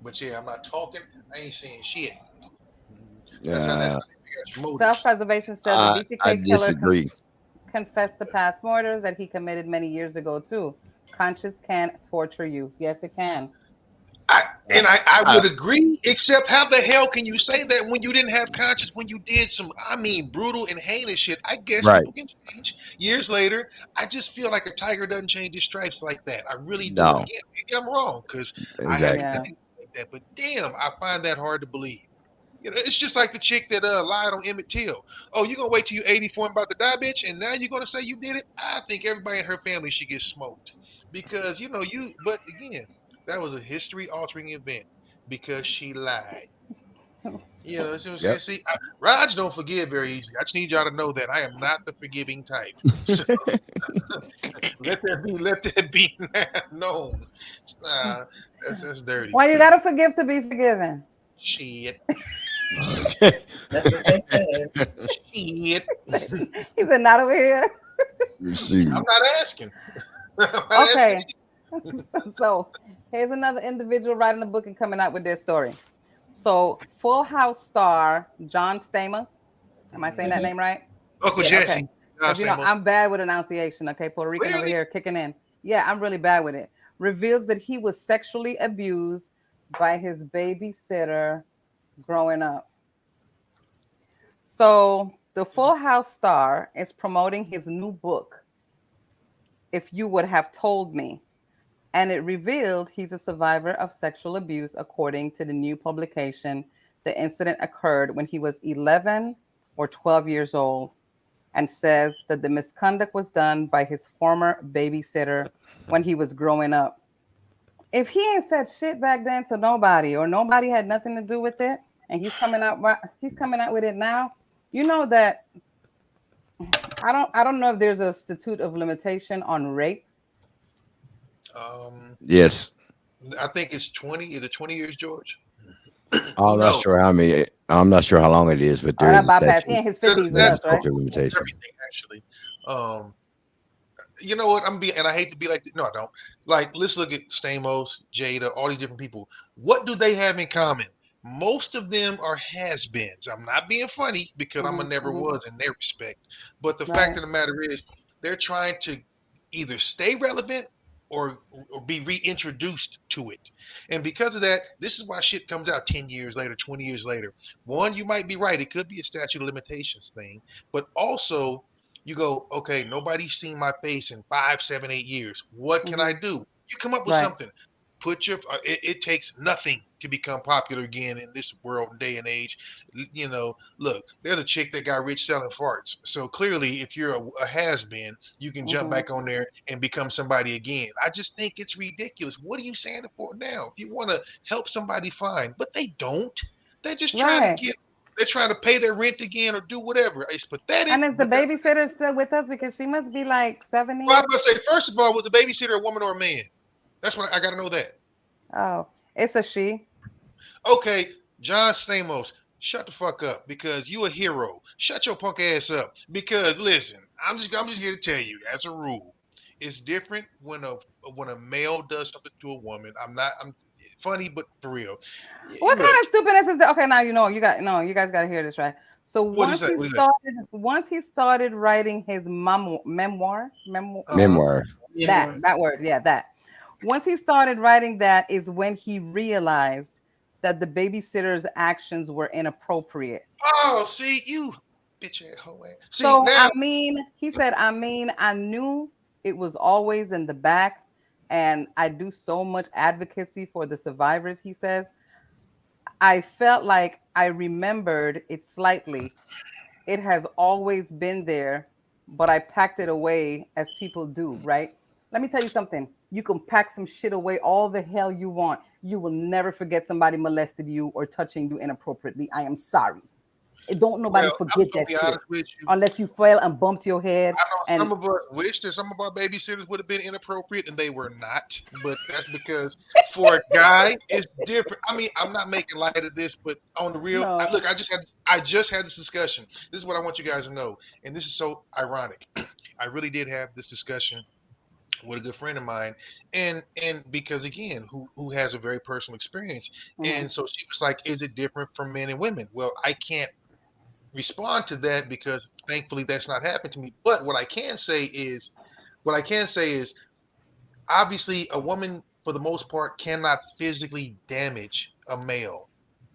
But yeah, I'm not talking. I ain't saying shit. Self-preservation says the I BTK killer disagree. confessed to past murders that he committed many years ago too. Conscience can torture you. Yes, it can. I would agree, except how the hell can you say that when you didn't have conscience, when you did some, brutal and heinous shit? I guess people can change years later. I just feel like a tiger doesn't change his stripes like that. I really do. No. Again, maybe I'm wrong because I haven't done anything like that. But damn, I find that hard to believe. You know, it's just like the chick that lied on Emmett Till. Oh, you're going to wait till you're 84 and about to die, bitch, and now you're going to say you did it? I think everybody in her family should get smoked. Because, but again, that was a history-altering event because she lied. You know what I'm saying? See, Raj don't forgive very easily. I just need y'all to know that I am not the forgiving type. So, let that be known. That's dirty. Why you gotta forgive to be forgiven? Shit. That's what they said. Shit. He said, not over here. I'm not asking. Okay. So here's another individual writing a book and coming out with their story. So Full House star John Stamos. Am I saying that name right? Uncle Jesse. Okay. I'm bad with enunciation. Okay, Puerto Rican over here kicking in. Yeah, I'm really bad with it. Reveals that he was sexually abused by his babysitter growing up. So the Full House star is promoting his new book, If You Would Have Told Me. And it revealed he's a survivor of sexual abuse, according to the new publication. The incident occurred when he was 11 or 12 years old, and says that the misconduct was done by his former babysitter when he was growing up. If he ain't said shit back then to nobody, or nobody had nothing to do with it, and he's coming out with it now, you know that I don't know if there's a statute of limitation on rape. Yes. I think it's 20. Is it 20 years, George? I'm not sure how many. I'm not sure how long it is, but there's he in his 50s with us, right? Limitation. Everything actually. You know what? and I hate to be like this. No, I don't. Like, let's look at Stamos, Jada, all these different people. What do they have in common? Most of them are has-beens. I'm not being funny because I'm a never was in their respect. But the fact of the matter is, they're trying to either stay relevant or be reintroduced to it. And because of that, this is why shit comes out 10 years later, 20 years later. One, you might be right. It could be a statute of limitations thing. But also, you go, okay, nobody's seen my face in 5, 7, 8 years. What can I do? You come up with something. It takes nothing to become popular again in this world and day and age. You know, look, they're the chick that got rich selling farts. So clearly, if you're a has-been, you can jump back on there and become somebody again. I just think it's ridiculous. What are you saying it for now? If you want to help somebody, fine. But they don't. They're just trying to They're trying to pay their rent again or do whatever. It's pathetic. And is the babysitter still with us? Because she must be like 70. Well, I was about to say, first of all, was the babysitter a woman or a man? That's what I got to know that. Oh, it's a she. Okay, John Stamos, shut the fuck up because you a hero. Shut your punk ass up because listen, I'm just here to tell you, as a rule, it's different when a male does something to a woman. I'm funny, but for real. What kind of stupidness is that? Okay, now you guys got to hear this, right? So once he started writing his memoir. That word, yeah, that. Once he started writing that is when he realized that the babysitter's actions were inappropriate. Oh, see, you bitch ass hoe ass. So now, he said, I knew it was always in the back, and I do so much advocacy for the survivors, he says. I felt like I remembered it slightly. It has always been there, but I packed it away as people do, right? Let me tell you something. You can pack some shit away all the hell you want. You will never forget somebody molested you or touching you inappropriately. I am sorry. Don't nobody forget that shit unless you fell and bumped your head. I know some of us wish that some of our babysitters would have been inappropriate, and they were not. But that's because for a guy, it's different. I mean, I'm not making light of this, but on the real, look, I just had this discussion. This is what I want you guys to know, and this is so ironic. I really did have this discussion with a good friend of mine, and because again, who has a very personal experience, and so she was like, "Is it different for men and women?" Well, I can't respond to that because thankfully that's not happened to me. But what I can say is obviously a woman for the most part cannot physically damage a male.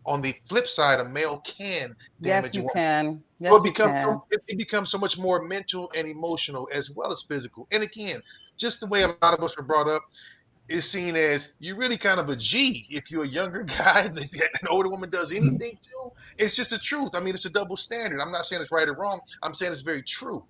On the flip side, a male can damage a woman. It becomes so much more mental and emotional as well as physical. And again, just the way a lot of us are brought up is seen as you're really kind of a G if you're a younger guy that an older woman does anything to. It's just the truth. I mean, it's a double standard. I'm not saying it's right or wrong. I'm saying it's very true.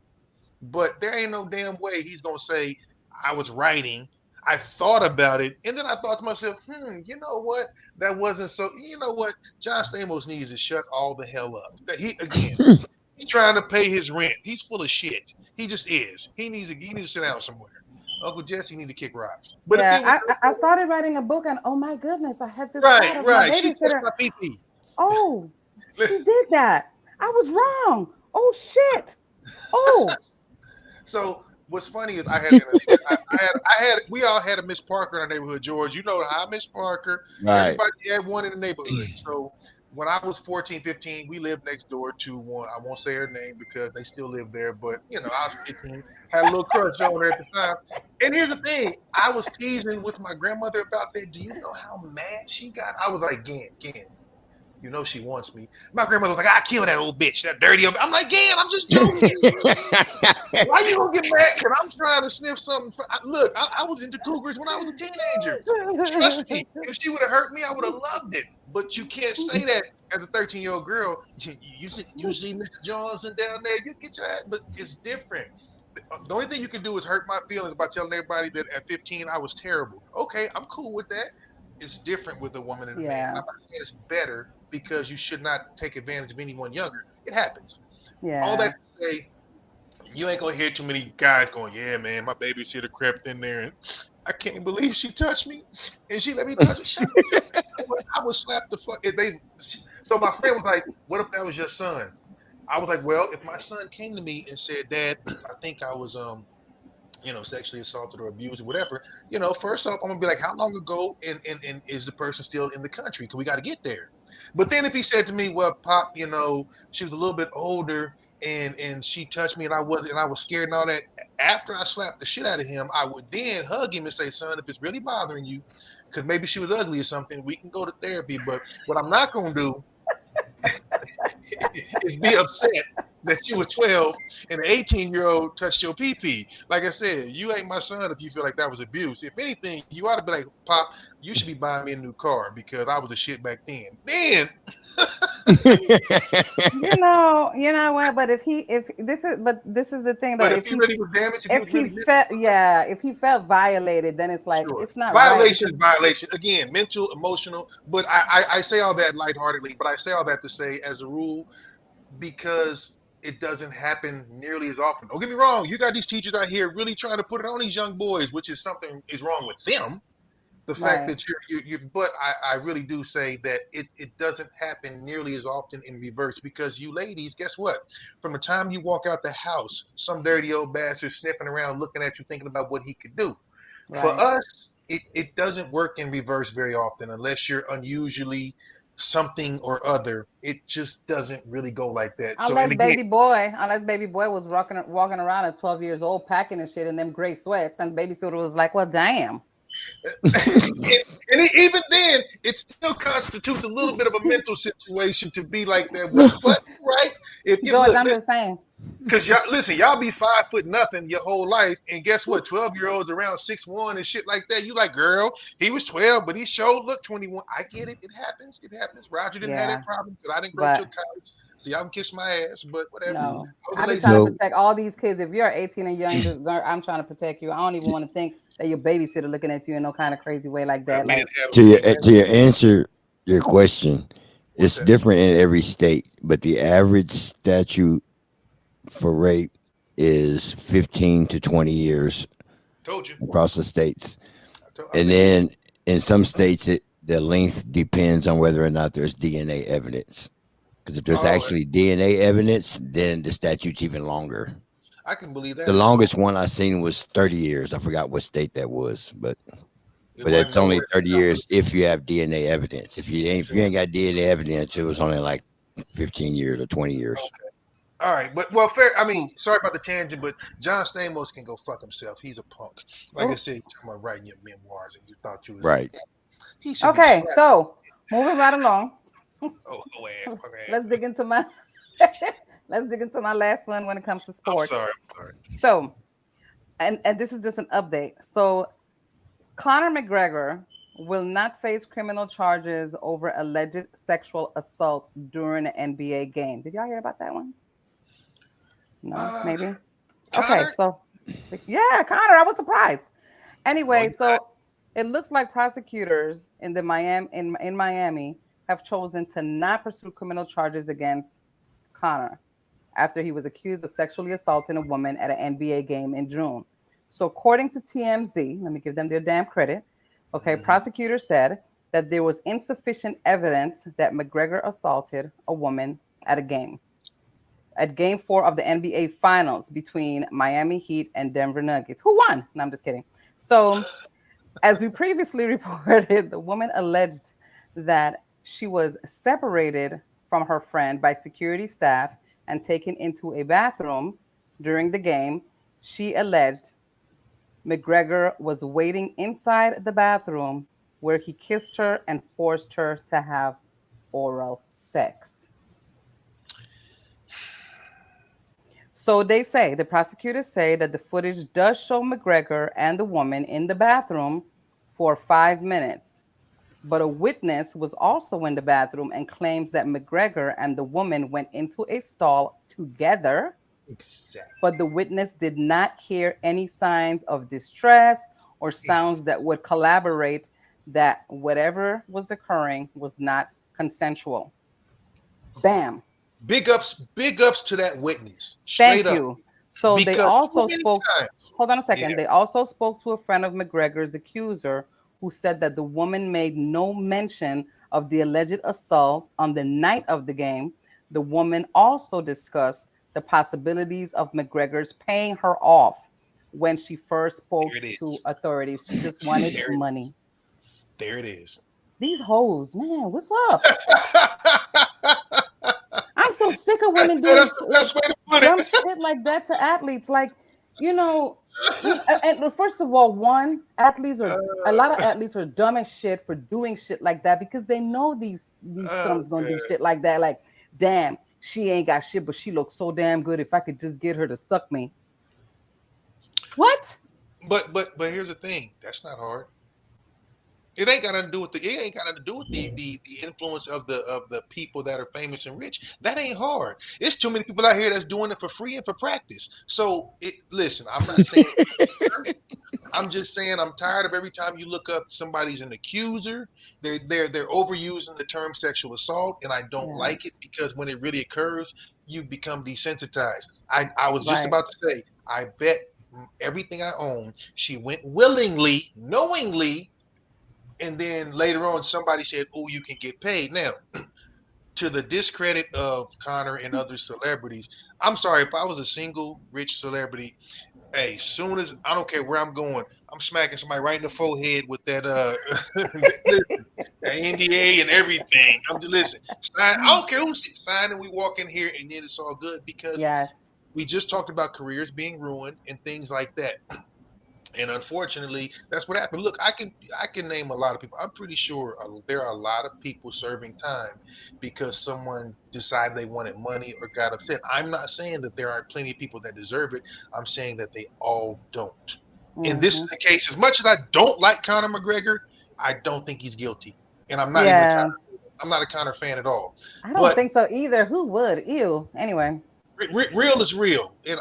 But there ain't no damn way he's going to say, I was writing, I thought about it, and then I thought to myself, you know what? That wasn't so, you know what? John Stamos needs to shut all the hell up. He's trying to pay his rent. He's full of shit. He just is. He needs to sit down somewhere. Uncle Jesse need to kick rocks. But yeah, I started writing a book, and oh my goodness, I had this. Right. She touched my pee-pee. Oh, she did that. I was wrong. Oh shit. Oh. So what's funny is we all had a Miss Parker in our neighborhood, George. You know how Miss Parker. Right. Everybody had one in the neighborhood. So when I was 14, 15, we lived next door to one. I won't say her name because they still live there, but I was 15, had a little crush on her at the time. And here's the thing, I was teasing with my grandmother about that. Do you know how mad she got? I was like, Gan, you know she wants me. My grandmother was like, I kill that old bitch, that dirty old. I'm like, Gan, I'm just joking. Why you gonna get mad? Because I'm trying to sniff something. Look, I was into cougars when I was a teenager. Trust me, if she would have hurt me, I would have loved it. But you can't say that as a 13-year-old girl. You see Mr. Johnson down there, you get your ass. But it's different. The only thing you can do is hurt my feelings by telling everybody that at 15 I was terrible. Okay, I'm cool with that. It's different with a woman and a man. I'm not saying it's better because you should not take advantage of anyone younger. It happens. Yeah. All that to say, you ain't gonna hear too many guys going, yeah, man, my babysitter crept in there and I can't believe she touched me and she let me touch her. I would slap the fuck. So my friend was like, what if that was your son? I was like, well, if my son came to me and said, Dad, I think I was sexually assaulted or abused or whatever, first off, I'm gonna be like, how long ago and is the person still in the country? Because we got to get there. But then if he said to me, well, Pop, she was a little bit older and she touched me and I was scared and all that, after I slapped the shit out of him, I would then hug him and say, son, if it's really bothering you, because maybe she was ugly or something, we can go to therapy. But what I'm not gonna do is be upset that you were 12 and an 18-year-old touched your pee-pee. Like I said, you ain't my son if you feel like that was abuse. If anything, you ought to be like, Pop, you should be buying me a new car because I was a shit back then. Then You know what? But this is the thing though. But if he really was damaged, if he felt violated, then it's like it's not violation right. is violation. Again, mental, emotional. But I say all that lightheartedly, but I say all that to say, as a rule, because it doesn't happen nearly as often. Don't get me wrong. You got these teachers out here really trying to put it on these young boys, which is something is wrong with them. The fact that but I really do say that it doesn't happen nearly as often in reverse, because you ladies, guess what? From the time you walk out the house, some dirty old bastard sniffing around, looking at you, thinking about what he could do. Right. For us, it doesn't work in reverse very often unless you're unusually something or other. It just doesn't really go like that. Unless baby boy was walking around at 12 years old, packing and shit in them gray sweats, and babysitter was like, "Well, damn." and even then, it still constitutes a little bit of a mental situation to be like that. But right? If you George, I'm just saying. Because y'all be 5 foot nothing your whole life, and guess what? 12-year-olds around 6'1" and shit like that. You like, girl, he was 12, but he showed look 21. I get it. It happens. Roger didn't have that problem because I didn't go to college, so y'all can kiss my ass. But whatever. No, I'm just trying to protect all these kids. If you're 18 and younger, I'm trying to protect you. I don't even want to think that your babysitter looking at you in no kind of crazy way like that. Like, to answer your question, it's different in every state, but the average statute for rape is 15 to 20 years across the states. And then in some states, the length depends on whether or not there's DNA evidence. Because if there's actually DNA evidence, then the statute's even longer. I can believe that. The longest one I seen was 30 years. I forgot what state that was, but it's only 30 years if you have DNA evidence. If you ain't got DNA evidence, it was only like 15 years or 20 years. Okay. All right, but fair. I mean, sorry about the tangent, but John Stamos can go fuck himself. He's a punk. Like I said, you're talking about writing your memoirs, and you thought you was right. Okay, so moving right along. Okay. Let's dig into my last one when it comes to sports. I'm sorry. So, and this is just an update. So, Conor McGregor will not face criminal charges over alleged sexual assault during an NBA game. Did y'all hear about that one? No, maybe. Conor? Okay, so yeah, Conor. I was surprised. Anyway, so it looks like prosecutors in Miami have chosen to not pursue criminal charges against Conor after he was accused of sexually assaulting a woman at an NBA game in June. So according to TMZ, let me give them their damn credit. Okay, prosecutors said that there was insufficient evidence that McGregor assaulted a woman at a game. At Game 4 of the NBA Finals between Miami Heat and Denver Nuggets. Who won? No, I'm just kidding. So, as we previously reported, the woman alleged that she was separated from her friend by security staff and taken into a bathroom during the game. She alleged McGregor was waiting inside the bathroom where he kissed her and forced her to have oral sex. So the prosecutors say that the footage does show McGregor and the woman in the bathroom for 5 minutes. But a witness was also in the bathroom and claims that McGregor and the woman went into a stall together. Exactly. But the witness did not hear any signs of distress or sounds that would corroborate that whatever was occurring was not consensual. Bam. Big ups to that witness. Thank you. So they also spoke. Hold on a second. Yeah. They also spoke to a friend of McGregor's accuser who said that the woman made no mention of the alleged assault on the night of the game. The woman also discussed the possibilities of McGregor's paying her off when she first spoke to authorities. She just wanted money. There it is. These hoes, man, what's up? I'm so sick of women doing dumb shit like that to athletes. Like, and first of all, a lot of athletes are dumb as shit for doing shit like that because they know these scums gonna do shit like that. Like, damn, she ain't got shit, but she looks so damn good. If I could just get her to suck me. What? But here's the thing. That's not hard. It ain't got nothing to do with the influence of the people that are famous and rich. That ain't hard. It's too many people out here that's doing it for free and for practice. So listen, I'm not saying I'm just saying I'm tired of every time you look up somebody's an accuser, they're overusing the term sexual assault, and I don't like it because when it really occurs, you become desensitized. I was just about to say, I bet everything I own, she went willingly, knowingly. And then later on, somebody said, "Oh, you can get paid." Now, to the discredit of Connor and other celebrities, I'm sorry, if I was a single rich celebrity, hey, soon as I don't care where I'm going, I'm smacking somebody right in the forehead with that listen, the NDA and everything. I'm just listen, sign. I don't care who's signing. We walk in here and then it's all good because we just talked about careers being ruined and things like that. And unfortunately, that's what happened. Look, I can name a lot of people. I'm pretty sure there are a lot of people serving time because someone decided they wanted money or got upset. I'm not saying that there aren't plenty of people that deserve it. I'm saying that they all don't. And this is the case. As much as I don't like Conor McGregor, I don't think he's guilty. And I'm not even I'm not a Conor fan at all. I don't think so either. Who would? Ew. Anyway. Real is real, and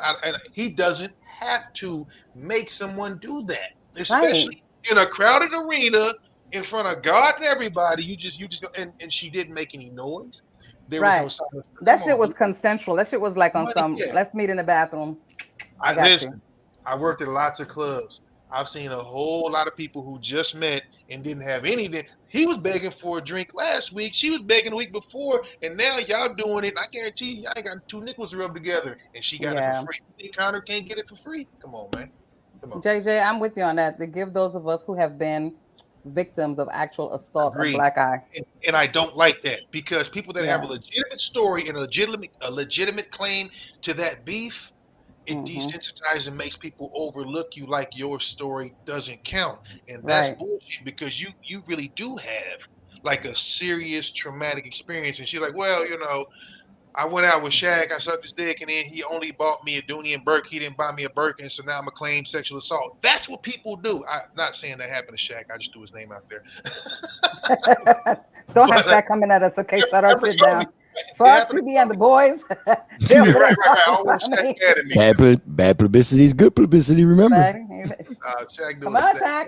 he doesn't have to make someone do that, especially in a crowded arena in front of God and everybody. You just and she didn't make any noise. There was no sign. That shit was consensual. That shit was like on some. Let's meet in the bathroom. I worked at lots of clubs. I've seen a whole lot of people who just met and didn't have anything. He was begging for a drink last week. She was begging the week before, and now y'all doing it. And I guarantee you, y'all ain't got two nickels rubbed together, and she got it for free. You think Connor can't get it for free? Come on, man. Come on. JJ, I'm with you on that. To give those of us who have been victims of actual assault a black eye. And I don't like that because people that have a legitimate story and a legitimate claim to that beef, it desensitizes and makes people overlook you like your story doesn't count. And that's bullshit because you really do have like a serious traumatic experience. And she's like, well, you know, I went out with Shaq, I sucked his dick, and then he only bought me a Dooney and Burke. He didn't buy me a Birkin, so now I'm a claim sexual assault. That's what people do. I'm not saying that happened to Shaq. I just threw his name out there. Don't have Shaq coming at us, okay? Shut our shit down. Fuck CB and the boys. Bad publicity is good publicity, remember? Shaq Come on, Shaq.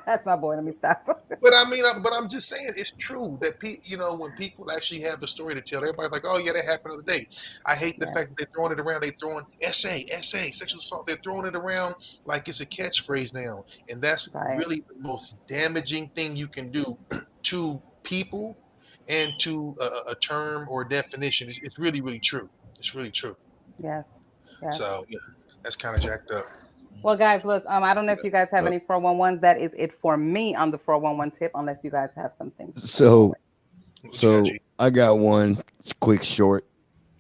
That's my boy. Let me stop. But I mean, I'm just saying it's true that when people actually have the story to tell, everybody's like, oh yeah, that happened the other day. I hate the fact that they're throwing it around. They're throwing SA, sexual assault. They're throwing it around like it's a catchphrase now, and that's really the most damaging thing you can do to people and to a term or definition. It's really, really true. It's really true. Yes. So that's kind of jacked up. Well, guys, look, I don't know if you guys have any 411s. That is it for me on the 411 tip, unless you guys have something. So I got one. It's quick, short,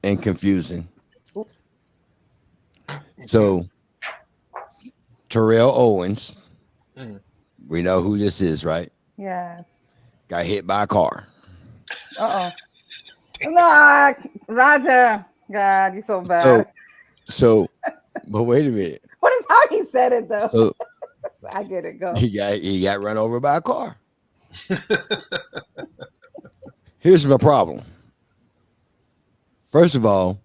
and confusing. Oops. So Terrell Owens, we know who this is, right? Yes. Got hit by a car. No, Roger. God, you're so bad. So, but wait a minute. What is how he said it though? So, I get it. Go. He got run over by a car. Here's my problem. First of all,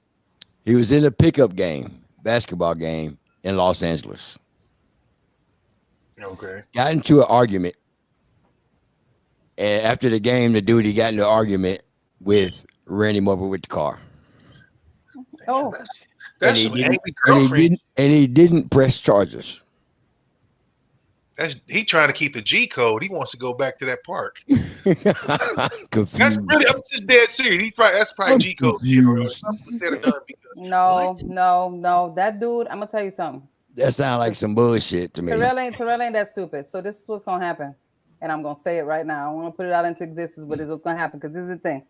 he was in a pickup game, basketball game in Los Angeles. Okay. Got into an argument. And after the game, the dude, he got into an argument with, ran him over with the car. Oh. And he didn't press charges. He trying to keep the G code. He wants to go back to that park. Confused. That's really, I'm just dead serious. That's probably G code. No. That dude, I'm gonna tell you something. That sounds like some bullshit to me. Terrell ain't that stupid. So this is what's gonna happen. And I'm gonna say it right now. I want to put it out into existence, but this is what's gonna happen because this is the thing.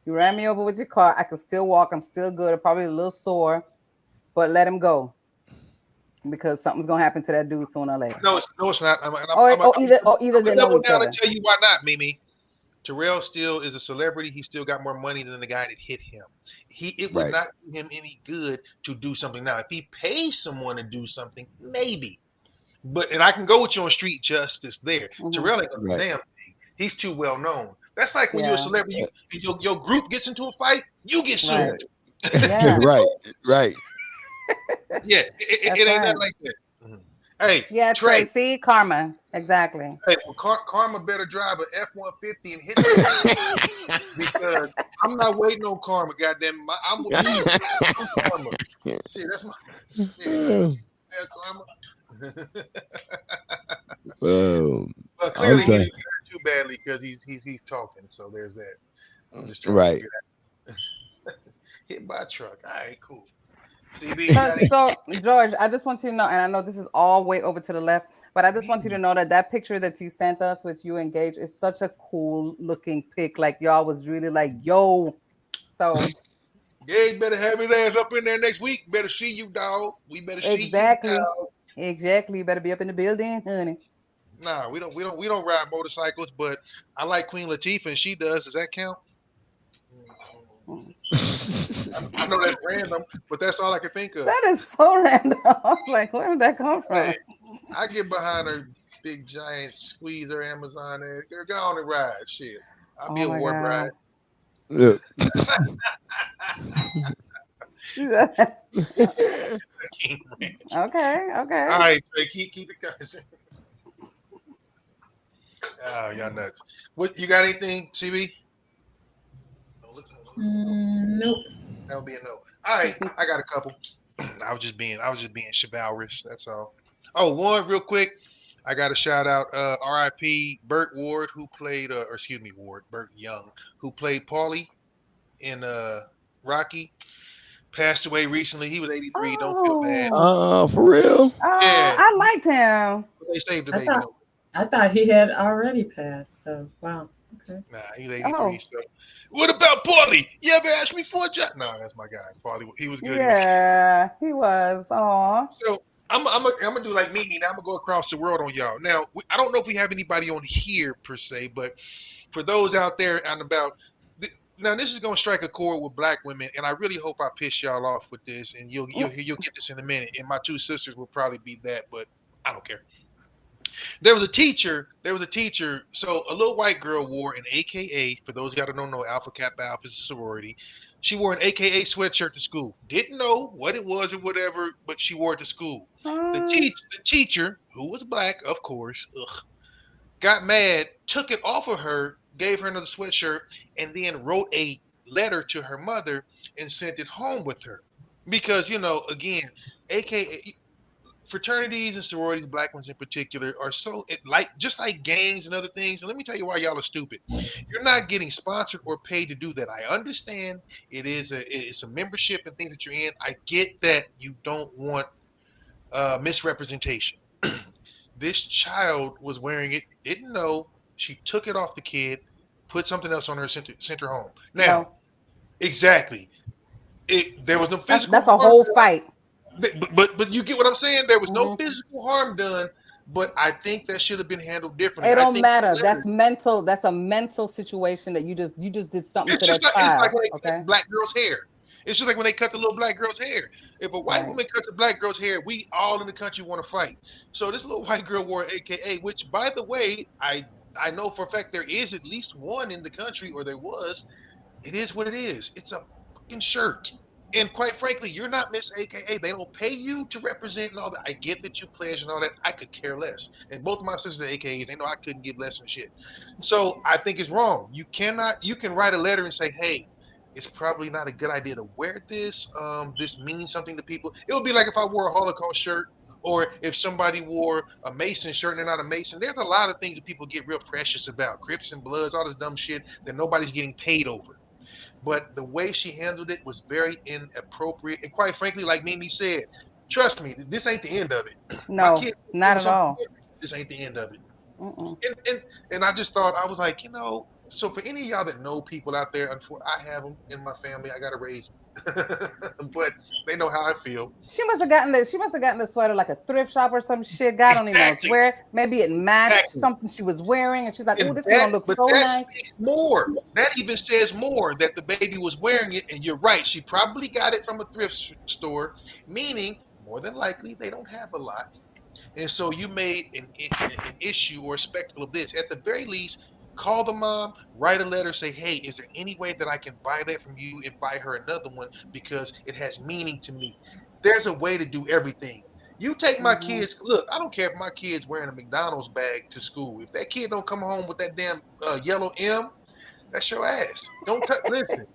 You ran me over with your car. I can still walk. I'm still good. I'm probably a little sore. But let him go because something's gonna happen to that dude sooner or later. No, it's not. Either they know each other. I'll tell you why not, Mimi. Terrell still is a celebrity. He still got more money than the guy that hit him. It would not do him any good to do something now. If he pays someone to do something, maybe. and I can go with you on street justice there. Terrell ain't gonna do a damn thing. He's too well known. That's like when you're a celebrity, and your group gets into a fight, you get sued. Right. Yeah, it ain't nothing like that. Hey, Yeah, Trey. See, karma. Exactly. Hey, well, Karma better drive an F-150 and hit me because I'm not waiting on Karma. Goddamn, I'm with you. I'm Karma. Shit, that's my shit. Yeah, Karma. Clearly, he didn't get hurt too badly because he's talking. So there's that. I'm just trying to figure that. Hit by a truck. All right, cool. CB, so George, I just want you to know, and I know this is all way over to the left, but I just want you to know that picture that you sent us with you engaged is such a cool looking pic. Like y'all was really like, yo. So Gage better have his ass up in there next week. Better see you, dog. We better see you, dog. Exactly. You better be up in the building, honey. Nah, we don't ride motorcycles, but I like Queen Latifah and she does. Does that count? I know that's random, but that's all I can think of. That is so random. I was like, where did that come from? Hey, I get behind her big giant squeezer Amazon and go on and ride. Shit. I'll be a war bride. Look. Okay. All right, Trey, keep it going. Oh, y'all nuts. What you got anything, CB? Nope. That would be a no. All right, I got a couple. I was just being chivalrous. That's all. Oh, one real quick. I got to shout out R.I.P. Burt Ward, who played, Burt Young, who played Paulie in Rocky. Passed away recently. He was 83. Don't feel bad. For real? Yeah. I liked him. They saved the baby. I thought he had already passed. So wow. Okay. Nah, he was 83. So. What about Paulie? You ever asked me for a job? No, that's my guy. Paulie, he was good. Yeah, he was. Aw. So I'm gonna do like Mimi. Now I'm gonna go across the world on y'all. Now I don't know if we have anybody on here per se, but for those out there and about, now this is gonna strike a chord with black women, and I really hope I piss y'all off with this, and you'll get this in a minute. And my two sisters will probably be that, but I don't care. There was a teacher. So a little white girl wore an AKA. For those of y'all that don't know, Alpha Kappa Alpha is a sorority. She wore an AKA sweatshirt to school. Didn't know what it was or whatever, but she wore it to school. The teacher, who was black, of course, got mad, took it off of her, gave her another sweatshirt, and then wrote a letter to her mother and sent it home with her. Because, again, AKA fraternities and sororities, black ones in particular, are so just like gangs and other things. And let me tell you why y'all are stupid. You're not getting sponsored or paid to do that. I understand it's a membership and things that you're in. I get that you don't want misrepresentation. This child was wearing it, didn't know. She took it off the kid, put something else on her, sent her home. Now, exactly. There was no physical. That's a whole fight. But you get what I'm saying? There was no physical harm done, but I think that should have been handled differently. It don't matter. That's mental. That's a mental situation that you just did something to that child. It's like when they cut black girl's hair. It's just like when they cut the little black girl's hair. If a white woman cuts a black girl's hair, we all in the country want to fight. So this little white girl wore an AKA, which, by the way, I know for a fact there is at least one in the country, or there was. It is what it is. It's a fucking shirt. And quite frankly, you're not Miss AKA. They don't pay you to represent and all that. I get that you pledge and all that. I could care less. And both of my sisters are AKAs. They know I couldn't give less than shit. So I think it's wrong. You can write a letter and say, hey, it's probably not a good idea to wear this. This means something to people. It would be like if I wore a Holocaust shirt, or if somebody wore a Mason shirt and they're not a Mason. There's a lot of things that people get real precious about. Crips and Bloods, all this dumb shit that nobody's getting paid over. But the way she handled it was very inappropriate. And quite frankly, like Mimi said, trust me, this ain't the end of it. No, not at all. This ain't the end of it. And I just thought, I was like, so for any of y'all that know people out there, I have them in my family. I got to raise them. But they know how I feel. She must have gotten the sweater like a thrift shop or some shit. God don't even know where. Maybe it matched something she was wearing, and she's like, "Oh, this is gonna look so nice." Speaks more. That even says more that the baby was wearing it, and you're right. She probably got it from a thrift store, meaning more than likely they don't have a lot. And so you made an issue or a spectacle of this. At the very least, call the mom, write a letter, say, hey, is there any way that I can buy that from you and buy her another one because it has meaning to me? There's a way to do everything. You take my kids, look, I don't care if my kid's wearing a McDonald's bag to school. If that kid don't come home with that damn yellow M, that's your ass. Don't listen.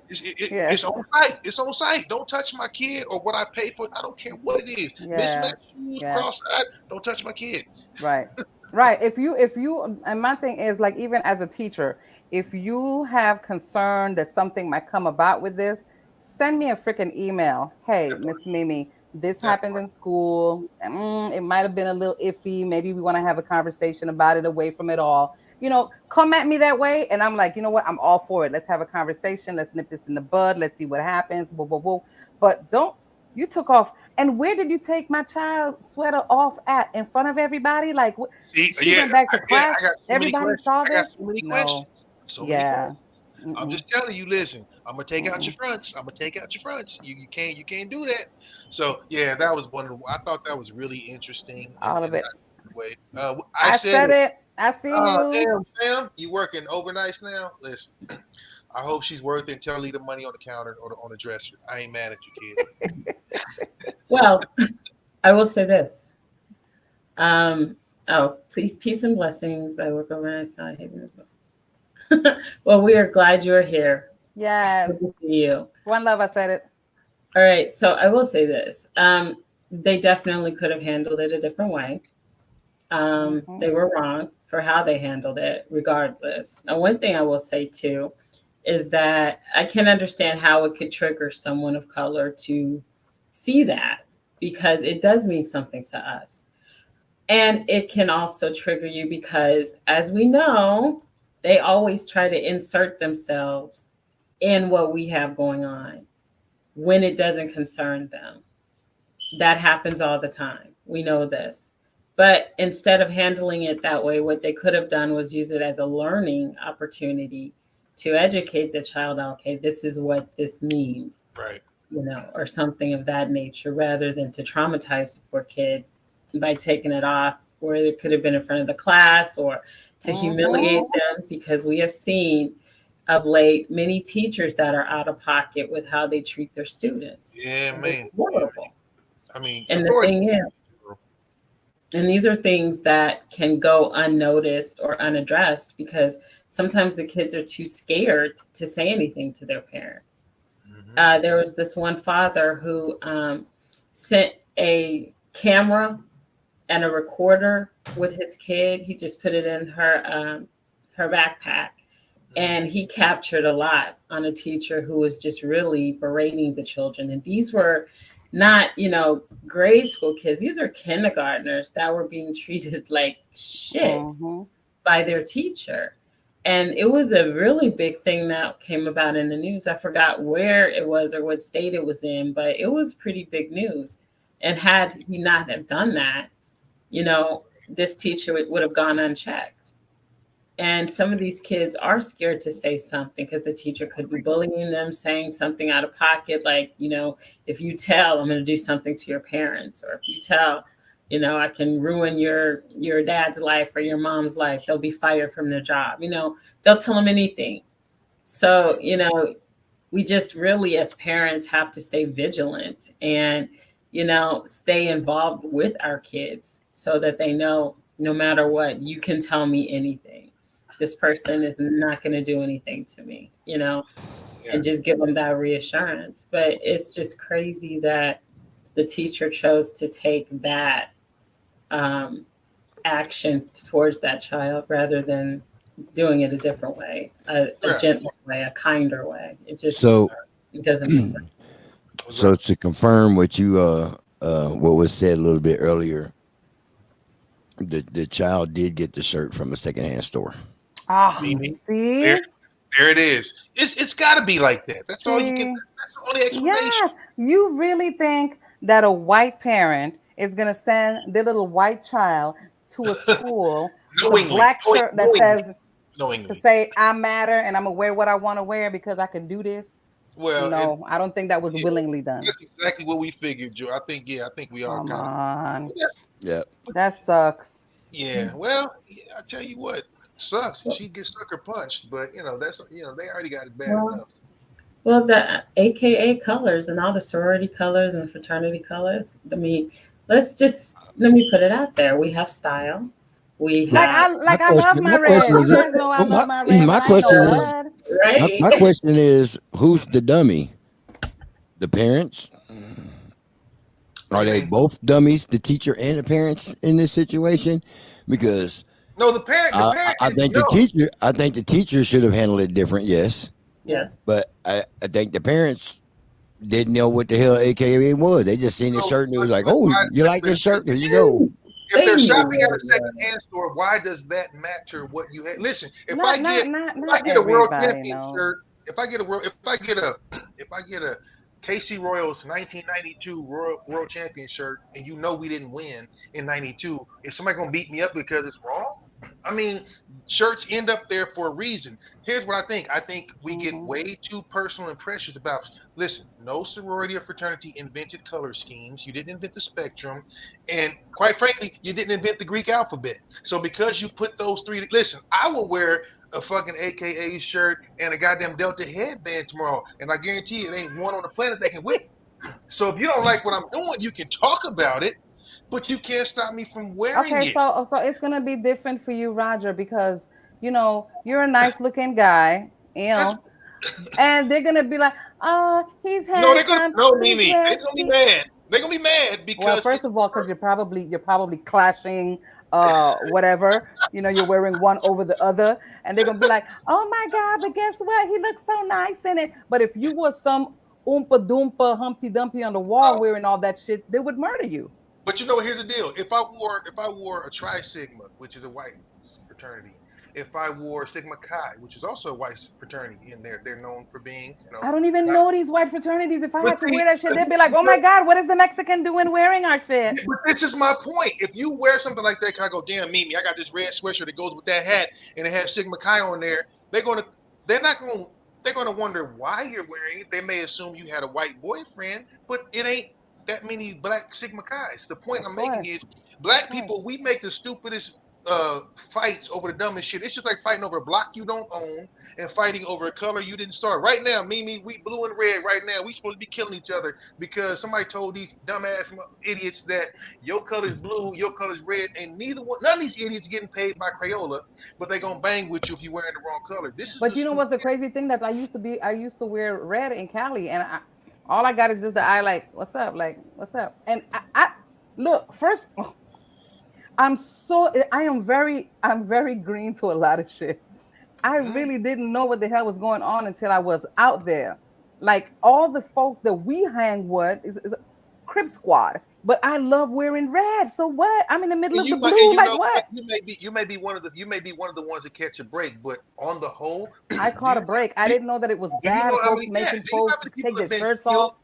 It's on site. It's on site. Don't touch my kid or what I pay for. I don't care what it is. Mismatched shoes, cross-eyed. Don't touch my kid. Right. If you, and my thing is, like, even as a teacher, if you have concern that something might come about with this, send me a freaking email. Hey, Miss Mimi, this happened in school. It might have been a little iffy. Maybe we want to have a conversation about it away from it all. You know, come at me that way. And I'm like, you know what? I'm all for it. Let's have a conversation. Let's nip this in the bud. Let's see what happens. Whoa, whoa, whoa. But you took off. And where did you take my child's sweater off at? In front of everybody? Like, she went back to class. Everybody saw this? So many questions. I'm just telling you, listen, I'm gonna take out your fronts. You can't do that. So yeah, that was one of I thought that was really interesting. All of it. I said it. I see you. Damn, Sam, you working overnights now? Listen, I hope she's worth it. Tell her leave the money on the counter or on the dresser. I ain't mad at you, kid. Well, I will say this. Please, peace and blessings. I work overnights now. I hate it. Well, we are glad you're here. Yes. Good to see you. One love, I said it. All right. So I will say this. They definitely could have handled it a different way. They were wrong for how they handled it, regardless. Now, one thing I will say too is that I can understand how it could trigger someone of color to see that, because it does mean something to us. And it can also trigger you because, as we know, they always try to insert themselves in what we have going on when it doesn't concern them. That happens all the time. We know this. But instead of handling it that way, what they could have done was use it as a learning opportunity to educate the child. Okay, this is what this means, right? You know, or something of that nature, rather than to traumatize the poor kid by taking it off, or it could have been in front of the class, or to humiliate them, because we have seen of late many teachers that are out of pocket with how they treat their students. Yeah, man. Horrible. I mean, and the thing is, and these are things that can go unnoticed or unaddressed because sometimes the kids are too scared to say anything to their parents. There was this one father who sent a camera and a recorder with his kid. He just put it in her backpack, and he captured a lot on a teacher who was just really berating the children. And these were not, grade school kids. These are kindergartners that were being treated like shit by their teacher. And it was a really big thing that came about in the news. I forgot where it was or what state it was in, but it was pretty big news. And had he not have done that, this teacher would have gone unchecked. And some of these kids are scared to say something because the teacher could be bullying them, saying something out of pocket, like, if you tell, I'm going to do something to your parents, or if you tell, I can ruin your dad's life or your mom's life, they'll be fired from their job. They'll tell them anything. So, we just really, as parents, have to stay vigilant and, stay involved with our kids so that they know no matter what, you can tell me anything. This person is not going to do anything to me, and just give them that reassurance. But it's just crazy that the teacher chose to take that action towards that child rather than doing it a different way, a gentler way, a kinder way. It just it doesn't make sense. So to confirm what you what was said a little bit earlier, the child did get the shirt from a secondhand store. See, there it is. It's got to be like that. That's all you can. That's the only explanation. Yes, you really think that a white parent is gonna send their little white child to a school with a black shirt that says to say I matter and I'm gonna wear what I want to wear because I can do this? Well, no, I don't think that was willingly done. That's exactly what we figured, Joe. I think we all Come got on. it. Yeah. That sucks. Yeah. Well, I tell you what, sucks. She gets sucker punched, but that's they already got it bad enough. Well, the AKA colors and all the sorority colors and fraternity colors. I mean, let me put it out there. We have style. We have I love my red. You guys know I love my red. My but I ain't no question is, blood. Right. my question is, who's the dummy? The parents? Are they both dummies, the teacher and the parents in this situation? Because no, the parent. I think the teacher should have handled it different. Yes. Yes. But I think the parents didn't know what the hell AKA was. They just seen the shirt and it was like, "Oh, you like this shirt? Here you go." If they're shopping at a second-hand store, why does that matter? What you have? Listen, if I get a world champion shirt, if I get a Casey Royals 1992 world champion shirt, and we didn't win in '92, is somebody gonna beat me up because it's wrong? I mean, shirts end up there for a reason. Here's what I think. I think we get way too personal and precious about. Listen, no sorority or fraternity invented color schemes. You didn't invent the spectrum, and quite frankly, you didn't invent the Greek alphabet. So because you put those three, listen, I will wear a fucking AKA shirt and a goddamn Delta headband tomorrow, and I guarantee you, there ain't one on the planet that can whip. So if you don't like what I'm doing, you can talk about it, but you can't stop me from wearing it. Okay, so it's gonna be different for you, Roger, because you're a nice looking guy, and they're gonna be like, he's handsome. No, they're gonna Mimi. They're gonna be mad. They're gonna be mad because well, first of all, because you're probably clashing whatever, you're wearing one over the other, and they're gonna be like, oh my God, but guess what? He looks so nice in it. But if you were some Oompa Doompa Humpty Dumpty on the wall wearing all that shit, they would murder you. But here's the deal. If I wore a Tri Sigma, which is a white fraternity, if I wore Sigma Chi, which is also a white fraternity, and they're known for being, I don't even know these white fraternities. If I had to wear that shit, they'd be like, oh my God, what is the Mexican doing wearing our shit? But this is my point. If you wear something like that, I go, damn, Mimi, I got this red sweatshirt that goes with that hat, and it has Sigma Chi on there. They're gonna wonder why you're wearing it. They may assume you had a white boyfriend, but it ain't that many black Sigma Chi's. The point I'm making is black people, we make the stupidest fights over the dumbest shit. It's just like fighting over a block you don't own and fighting over a color you didn't start. Right now, Mimi, we blue and red right now. We supposed to be killing each other because somebody told these dumbass idiots that your color's blue, your color's red, and none of these idiots getting paid by Crayola, but they gonna bang with you if you're wearing the wrong color. But you know what's the crazy thing that I used to wear red in Cali, and all I got is just the eye, like, what's up? Like, what's up? And I look, first, I'm very green to a lot of shit. I really didn't know what the hell was going on until I was out there. Like, all the folks that we hang with is a Crib Squad, but I love wearing red. So what? I'm in the middle of the blue. Like, what? You may be one of the ones that catch a break, but on the whole, I caught a break. I didn't know that it was bad. Making folks take their shirts off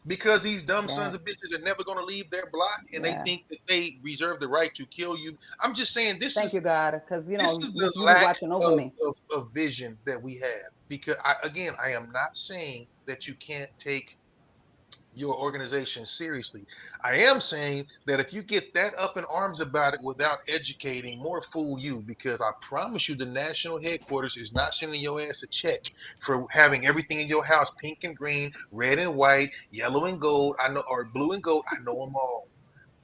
because these dumb sons of bitches are never going to leave their block, and they think that they reserve the right to kill you. I'm just saying this. Thank you, God, because this is the lack of vision that we have. Because I am not saying that you can't take your organization seriously. I am saying that if you get that up in arms about it without educating, more fool you, because I promise you the national headquarters is not sending your ass a check for having everything in your house pink and green, red and white, yellow and gold, or blue and gold. I know them all.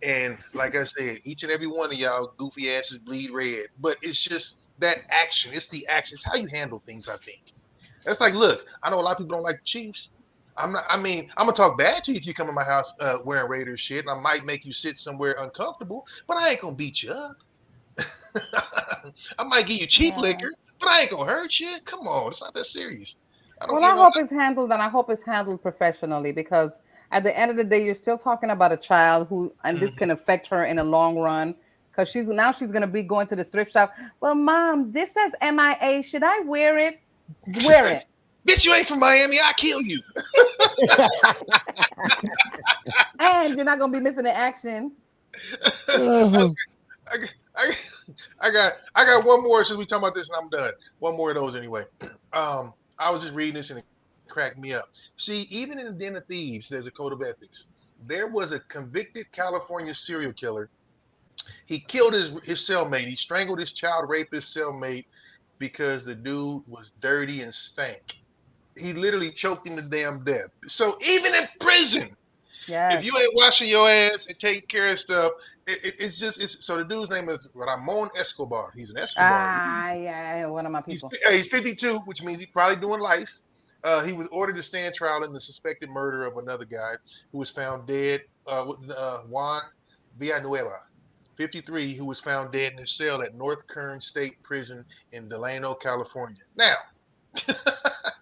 And like I said, each and every one of y'all goofy asses bleed red. But it's just that action. It's the action. It's how you handle things, I think. That's like, look, I know a lot of people don't like the Chiefs. I'm gonna talk bad to you if you come to my house wearing Raiders shit, and I might make you sit somewhere uncomfortable, but I ain't gonna beat you up. I might give you cheap liquor, but I ain't gonna hurt you. Come on, it's not that serious. I hope it's handled, and I hope it's handled professionally, because at the end of the day, you're still talking about a child and this can affect her in the long run, because she's gonna be going to the thrift shop. Well, Mom, this says MIA. Should I wear it? Wear it. Bitch, you ain't from Miami. I'll kill you. And you're not gonna be missing the action. I got one more since we talking about this, and I'm done. One more of those anyway. I was just reading this in the cracked me up. See, even in the Den of Thieves, there's a code of ethics. There was a convicted California serial killer. He killed his cellmate. He strangled his child rapist cellmate because the dude was dirty and stank. He literally choked him to damn death. So even in prison, if you ain't washing your ass and taking care of stuff, it's so the dude's name is Ramon Escobar. He's an Escobar. Yeah, one of my people. He's 52, which means he's probably doing life. He was ordered to stand trial in the suspected murder of another guy who was found dead, Juan Villanueva, 53, who was found dead in his cell at North Kern State Prison in Delano, California. Now,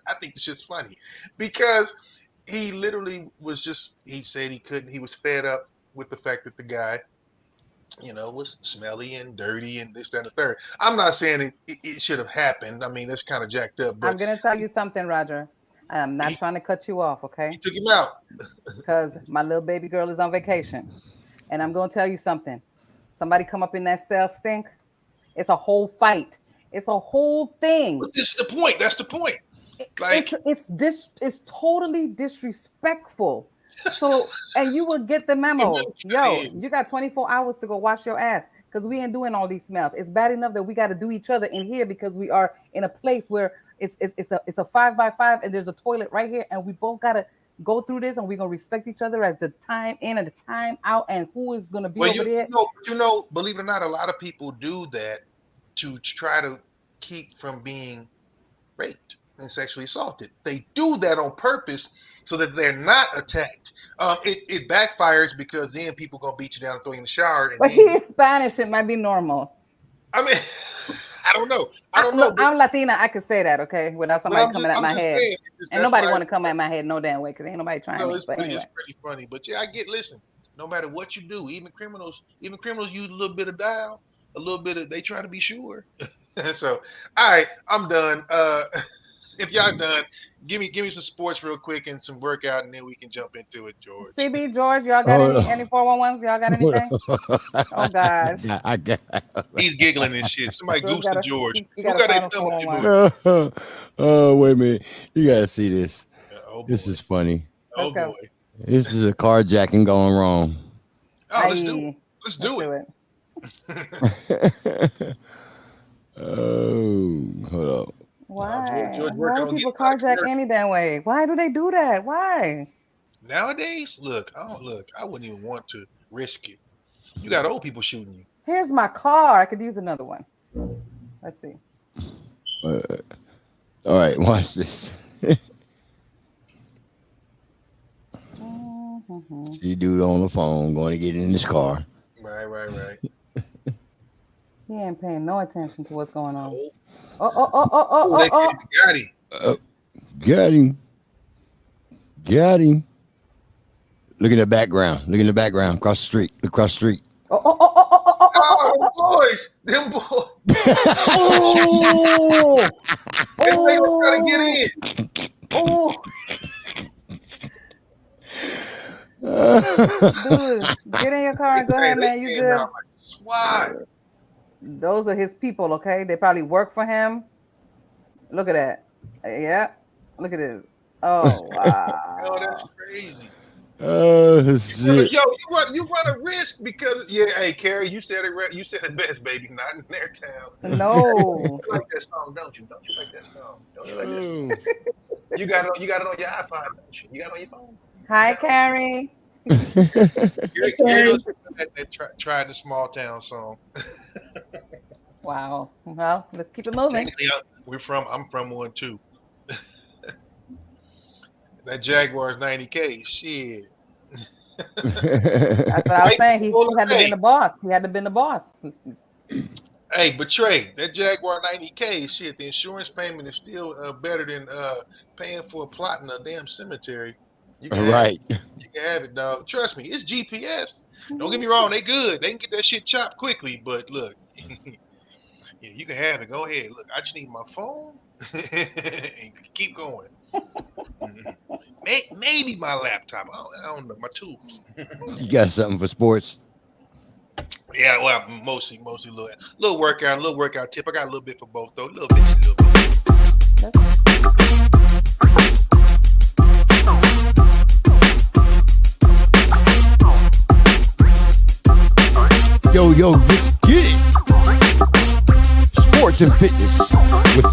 I think this shit's funny because he literally was he said he couldn't, he was fed up with the fact that the guy, was smelly and dirty and this, that, and the third. I'm not saying it should have happened. I mean, that's kind of jacked up. But I'm going to tell you something, Roger. I'm not trying to cut you off, okay? He took him out. Because my little baby girl is on vacation. And I'm going to tell you something. Somebody come up in that cell stink. It's a whole fight. It's a whole thing. But this is the point. That's the point. Like, it's totally disrespectful. So, and you will get the memo. Yo, you got 24 hours to go wash your ass because we ain't doing all these smells. It's bad enough that we got to do each other in here because we are in a place where it's a 5x5 and there's a toilet right here, and we both got to go through this, and we're gonna respect each other as the time in and the time out, and who is gonna be over there. Believe it or not, a lot of people do that to try to keep from being raped and sexually assaulted. They do that on purpose so that they're not attacked. It backfires because then people gonna beat you down and throw you in the shower. But he is Spanish; it might be normal. I mean, I don't know. I'm Latina. I could say that, okay, without somebody coming at my head. And nobody want to come at my head no damn way because ain't nobody trying. It's pretty funny. But yeah, listen. No matter what you do, even criminals use a little bit of dial, they try to be sure. So, all right, I'm done. If y'all done, give me some sports real quick and some workout, and then we can jump into it, George. CB, George, y'all got any 411s? Y'all got anything? Oh God, I got. He's giggling and shit. Somebody goosed George. Who got a thumb up your book? Oh, wait a minute. You gotta see this. This is funny. Oh boy. This is a carjacking going wrong. Oh, let's do it. Oh, hold up. Why? Why do people carjack any damn way? Why do they do that? Why? Nowadays, I wouldn't even want to risk it. You got old people shooting you. Here's my car. I could use another one. Let's see. All right, watch this. See dude on the phone going to get in his car. Right. He ain't paying no attention to what's going on. Got him. Got him. Look in the background. Across the street. Oh, them boys. They were trying to get in. Dude, get in your car and go ahead, man. You good? Why? Those are his people, okay? They probably work for him. Look at that. Yeah. Look at this. Oh, wow. Oh, that's crazy. Shit. Yo, you run a risk because hey, Carrie, you said it best, baby. Not in their town. No. You like that song, don't you? Don't you like that song? Don't you like that song? You got it on your iPod, don't you? You got it on your phone. Hi, Carrie. Carrie that tried the small town song. Wow. Well, let's keep it moving. I'm from one too. That Jaguar's 90K. Shit. That's what I was saying. He had to be the boss. He had to be the boss. Hey, but Trey, that Jaguar 90K, shit, the insurance payment is still better than paying for a plot in a damn cemetery. You can right. You can have it, dog. Trust me, it's GPS. Don't get me wrong, they good. They can get that shit chopped quickly, but look, yeah, you can have it. Go ahead. Look, I just need my phone and keep going. Maybe my laptop. I don't know. My tools. You got something for sports? Yeah, well, mostly little workout tip. I a little bit for both though. A little bit. Yo, let's get it. Sports and fitness with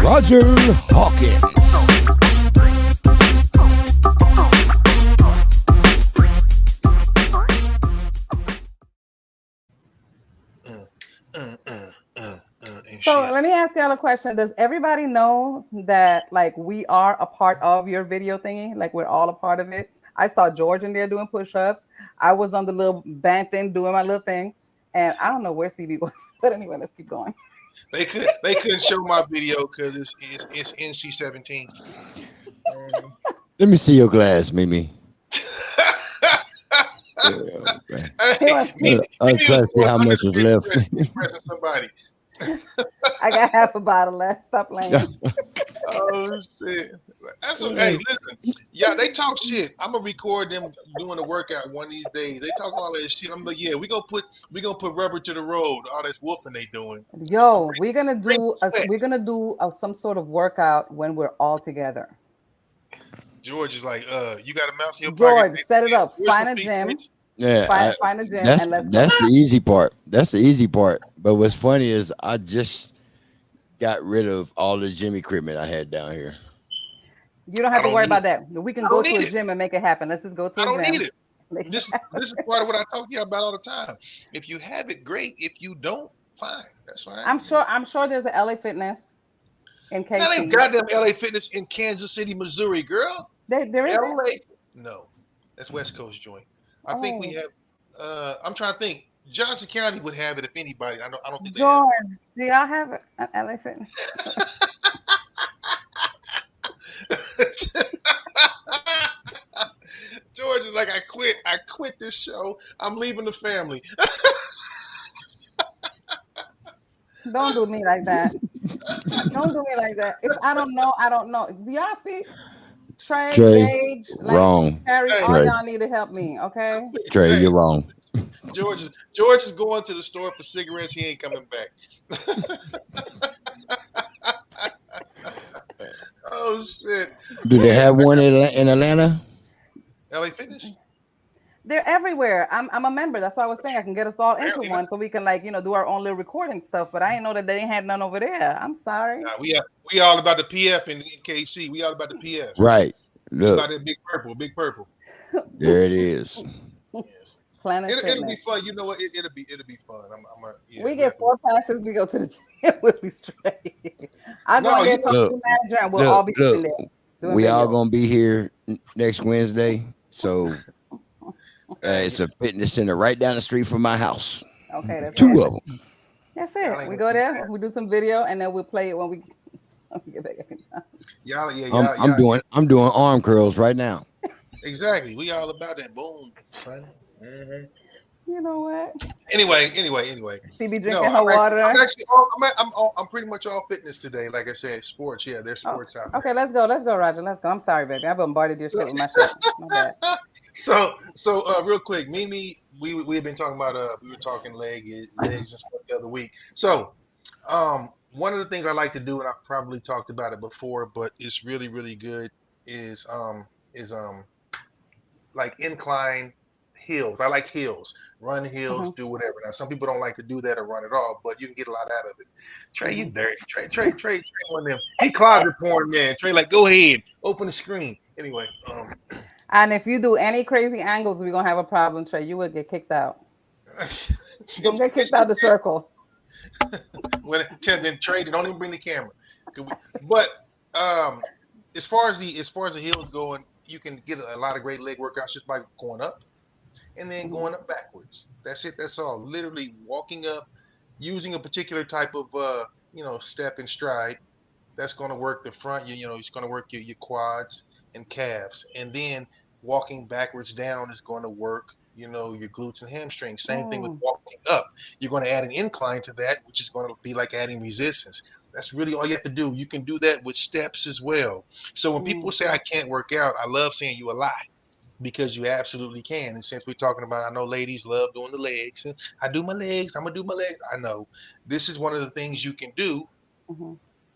Roger Hawkins. So let me ask y'all a question. Does everybody know that like we are a part of your video thingy? Like we're all a part of it. I saw George in there doing push-ups. I was on the little band thing doing my little thing. And I don't know where CB was. But anyway, let's keep going. They couldn't show my video because it's NC-17. Let me see your glass, Mimi. I'm trying to see how much is left. Somebody. I got half a bottle left. Stop playing. Oh shit! That's okay. Listen, yeah, they talk shit. I'm gonna record them doing a workout one of these days. They talk all that shit. I'm like, yeah, we gonna put rubber to the road. All this wolfing they doing. Yo, we're gonna do some sort of workout when we're all together. George is like, you got a mouse in your George, pocket? set it up. Find a gym. Yeah, find a gym that's, and let's go. That's the easy part. That's the easy part. But what's funny is I just got rid of all the gym equipment I had down here. You don't have to worry about that. We can go to a gym and make it happen. Let's just go to a gym. I don't need it. This is part of what I talk to you about all the time. If you have it, great. If you don't, fine. That's fine. I'm sure there's an LA Fitness in KC. Now they goddamn LA Fitness in Kansas City, Missouri, girl. There is LA. No, that's West Coast joint. I think we have. I'm trying to think. Johnson County would have it if anybody. I don't think George, do y'all have an LA Fitness? George is like, I quit this show. I'm leaving the family. Don't do me like that. Don't do me like that. If I don't know, I don't know. Do y'all see? Trey, Gage, wrong. Harry, all y'all need to help me, okay? Trey, you're wrong. George is going to the store for cigarettes. He ain't coming back. Oh shit! Do they have one in Atlanta? LA Fitness. They're everywhere. I'm a member. That's why I was saying I can get us all into one so we can do our own little recording stuff. But I didn't know that they ain't had none over there. I'm sorry. Nah, we all about the PF in KC. We all about the PF. Right. Look. About that big purple. There it is. Yes. It'll be fun. You know what? It'll be fun. We get 4 passes. We go to the gym. We'll be straight. I'll go there, talk to the manager, and we'll all be sitting there. We all gonna be here next Wednesday. So it's a fitness center right down the street from my house. Okay, that's 2 of them. That's it. We go there. We do some video, and then we'll play it when we get back in time. I'm doing arm curls right now. Exactly. We all about that. Boom, son. Mm-hmm. You know what? Anyway. CB drinking her water. I'm pretty much all fitness today. Like I said, sports. Yeah, there's sports out there. Okay, let's go, Roger. Let's go. I'm sorry, baby. I bombarded your shit with my shit. My bad. So real quick, Mimi, we have been talking about we were talking legs and stuff the other week. So one of the things I like to do, and I've probably talked about it before, but it's really, really good, is like incline hills. I like hills. Run hills, do whatever. Now some people don't like to do that or run at all, but you can get a lot out of it. Trey, you dirty. Trey, one of them. He closet porn man. Trey, like, go ahead, open the screen. Anyway. And if you do any crazy angles, we're gonna have a problem, Trey. You will get kicked out. You're gonna get kicked out of the circle. Then Trey, don't even bring the camera. But as far as the hills going, you can get a lot of great leg workouts just by going up and then going up backwards. That's it. That's all. Literally walking up, using a particular type of step and stride. That's going to work the front. It's going to work your quads and calves, and then walking backwards down is going to work your glutes and hamstrings. Same thing with walking up. You're going to add an incline to that, which is going to be like adding resistance. That's really all you have to do. You can do that with steps as well. So when people say I can't work out, I love saying you a lie, because you absolutely can. And since we're talking about, I know ladies love doing the legs. And I do my legs. I'm going to do my legs. I know. This is one of the things you can do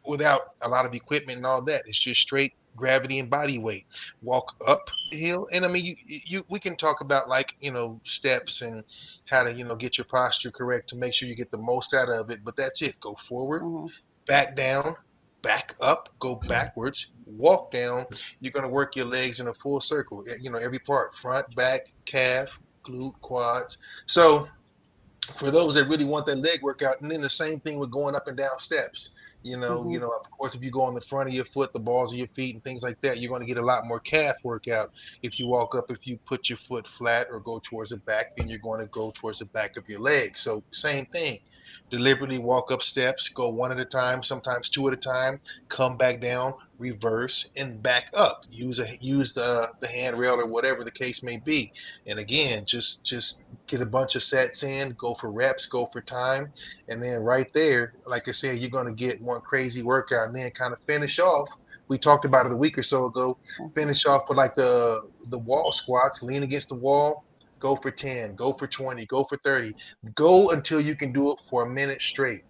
without a lot of equipment and all that. It's just straight gravity and body weight. Walk up the hill, and I mean, we can talk about like steps and how to get your posture correct to make sure you get the most out of it. But that's it. Go forward, back down, back up, go backwards, walk down. You're gonna work your legs in a full circle. Every part: front, back, calf, glute, quads. So for those that really want that leg workout, and then the same thing with going up and down steps. Of course, if you go on the front of your foot, the balls of your feet, and things like that, you're going to get a lot more calf workout. If you walk up, if you put your foot flat or go towards the back, then you're going to go towards the back of your leg. So same thing. Deliberately walk up steps, go one at a time, sometimes two at a time, come back down, reverse, and back up. Use the handrail or whatever the case may be. And again, just get a bunch of sets in, go for reps, go for time, and then right there, like I said, you're going to get one crazy workout, and then kind of finish off. We talked about it a week or so ago. Finish off with like the wall squats, lean against the wall, go for 10, go for 20, go for 30, go until you can do it for a minute straight.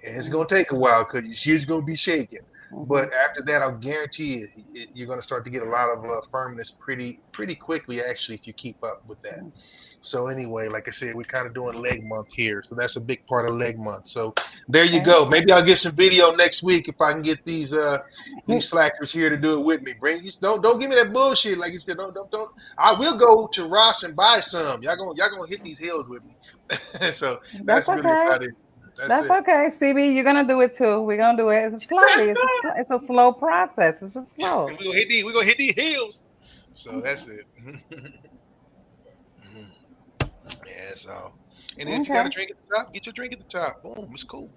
And it's going to take a while because your shit's going to be shaking. But after that, I'll guarantee you're going to start to get a lot of firmness pretty quickly, actually, if you keep up with that. So anyway, like I said, we're kind of doing leg month here. So that's a big part of leg month. So there you go. Maybe I'll get some video next week if I can get these slackers here to do it with me. Don't give me that bullshit. Like you said, don't. I will go to Ross and buy some. Y'all gonna hit these hills with me. So that's really about it. That's okay, CB. You're gonna do it too. We're gonna do it. It's slowly. It's a slow process. It's just slow. We're gonna hit these hills. So that's it. Yeah, so. And then if you got a drink at the top, get your drink at the top. Boom, it's cool.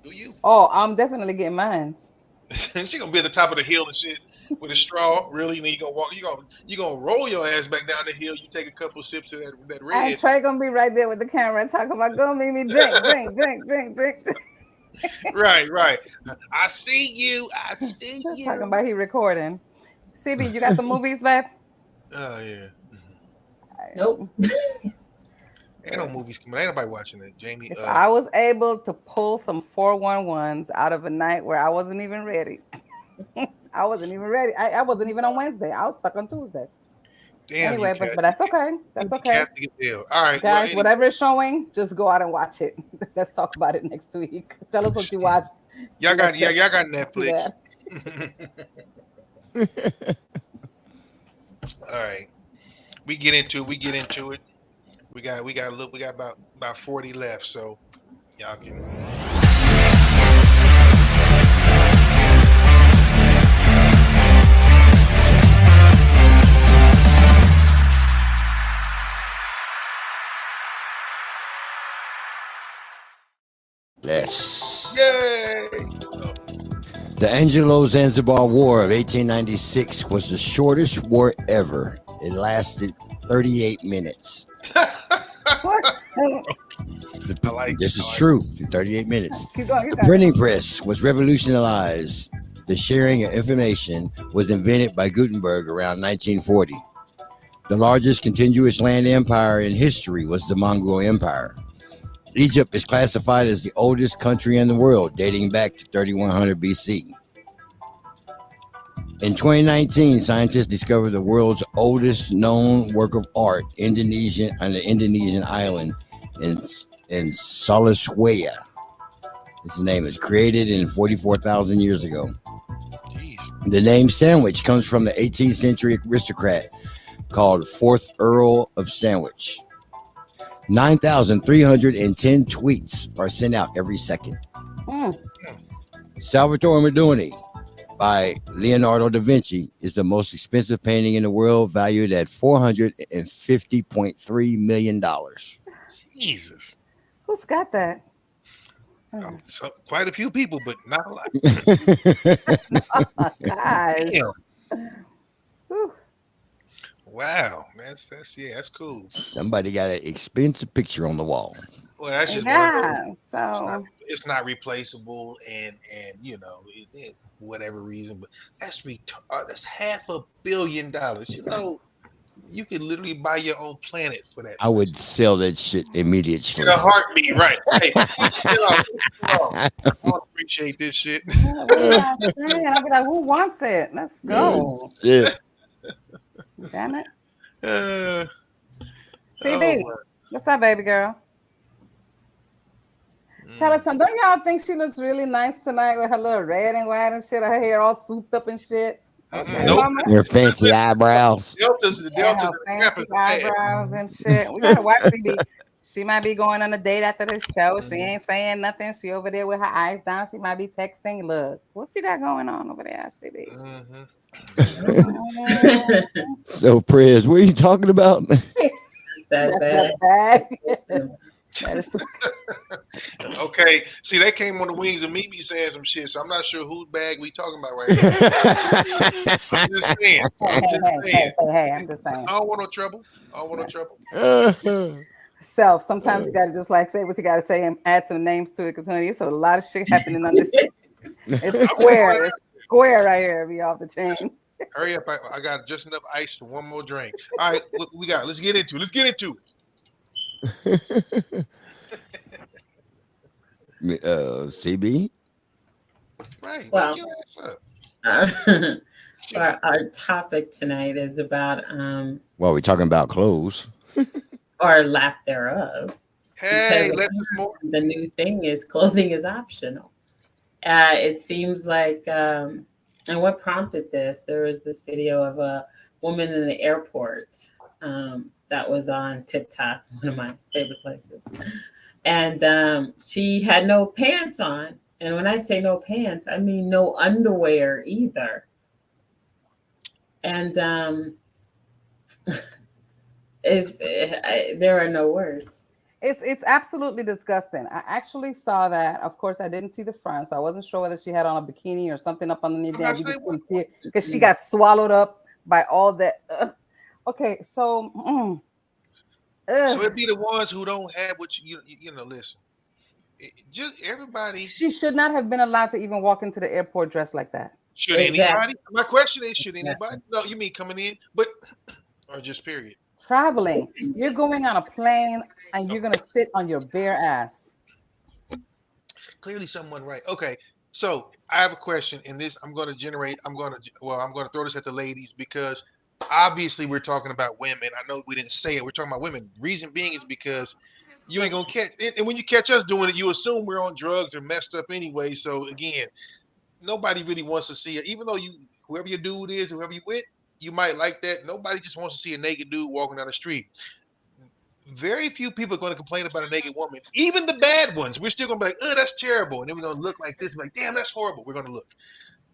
Do you? Oh, I'm definitely getting mine. She gonna be at the top of the hill and shit with a straw. Really? And then you gonna walk. You gonna roll your ass back down the hill. You take a couple sips of that red. And Trey gonna be right there with the camera talking about go make me drink. Right. I see you. Talking about he recording. CB, you got some movies, babe? Oh yeah. Nope. Ain't no movies coming. Ain't nobody watching it, Jamie. If I was able to pull some 411s out of a night where I wasn't even ready. I wasn't even ready. I wasn't even on Wednesday. I was stuck on Tuesday. Damn. Anyway, but that's okay. That's okay. All right, guys. Whatever is showing, just go out and watch it. Let's talk about it next week. Tell us what you watched. Y'all got Netflix. All right. We get into it. We got about 40 left, so y'all can. Yes. Yay! The Anglo-Zanzibar War of 1896 was the shortest war ever. It lasted 38 minutes. This is true. 38 minutes. Keep going. The printing press was revolutionized. The sharing of information was invented by Gutenberg around 1940. The largest continuous land empire in history was the Mongol Empire. Egypt is classified as the oldest country in the world, dating back to 3100 BC. In 2019, scientists discovered the world's oldest known work of art, on the Indonesian island in Sulawesi. Its name is created in 44,000 years ago. Jeez. The name Sandwich comes from the 18th century aristocrat called 4th Earl of Sandwich. 9,310 tweets are sent out every second. Salvatore Madoni by Leonardo da Vinci is the most expensive painting in the world, valued at $450.3 million. Jesus. Who's got that? Quite a few people, but not a lot. Guys. Wow, that's cool. Somebody got an expensive picture on the wall. Well, that's just it's not replaceable, and whatever reason, but that's $500 million. You could literally buy your own planet for that. I would sell that shit immediately. In a heartbeat, right? Hey, I don't appreciate this shit. I'll be like, who wants it? Let's go. Yeah. Damn it. Oh, CB, what's up, baby girl? Tell us something. Don't y'all think she looks really nice tonight with her little red and white and shit? Her hair all souped up and shit. Okay, nope. Your fancy eyebrows. The deltas, fancy eyebrows and shit. We gotta watch CB. She might be going on a date after the show. She ain't saying nothing. She over there with her eyes down. She might be texting. Look, what's you got going on over there, CB? So, Prez, what are you talking about? That's bad. Okay, see, they came on the wings of me saying some shit, so I'm not sure whose bag we talking about right now. I'm just saying. Hey, I'm just saying. I don't want no trouble. Self. Sometimes you gotta just like say what you gotta say and add some names to it, because honey, it's a lot of shit happening on this. It's square. It's square right here. Be off the chain. Hurry up! I got just enough ice for one more drink. All right, what we got? Let's get into it. CB. Right. Well, our topic tonight is about well, we're talking about clothes. or lack thereof. Hey, the new thing is clothing is optional. It seems like, and what prompted this? There was this video of a woman in the airport that was on TikTok, one of my favorite places. And she had no pants on. And when I say no pants, I mean no underwear either. And there are no words. It's absolutely disgusting. I actually saw that. Of course, I didn't see the front, so I wasn't sure whether she had on a bikini or something up underneath there. We just couldn't see it because she got swallowed up by all that. Okay, so. So it'd be the ones who don't have what you know. Listen, just everybody. She should not have been allowed to even walk into the airport dressed like that. Should anybody? My question is, should anybody? No, you mean coming in, but or just period. Traveling, you're going on a plane and you're gonna sit on your bare ass. Clearly, someone right. Okay, so I have a question, and this I'm going to throw this at the ladies because obviously we're talking about women. I know we didn't say it. We're talking about women. Reason being is because you ain't gonna catch it, and when you catch us doing it, you assume we're on drugs or messed up anyway. So again, nobody really wants to see it, even though whoever your dude is, whoever you with. You might like that. Nobody just wants to see a naked dude walking down the street. Very few people are going to complain about a naked woman. Even the bad ones, we're still going to be like, oh, that's terrible. And then we're going to look like this, like, damn, that's horrible. We're going to look.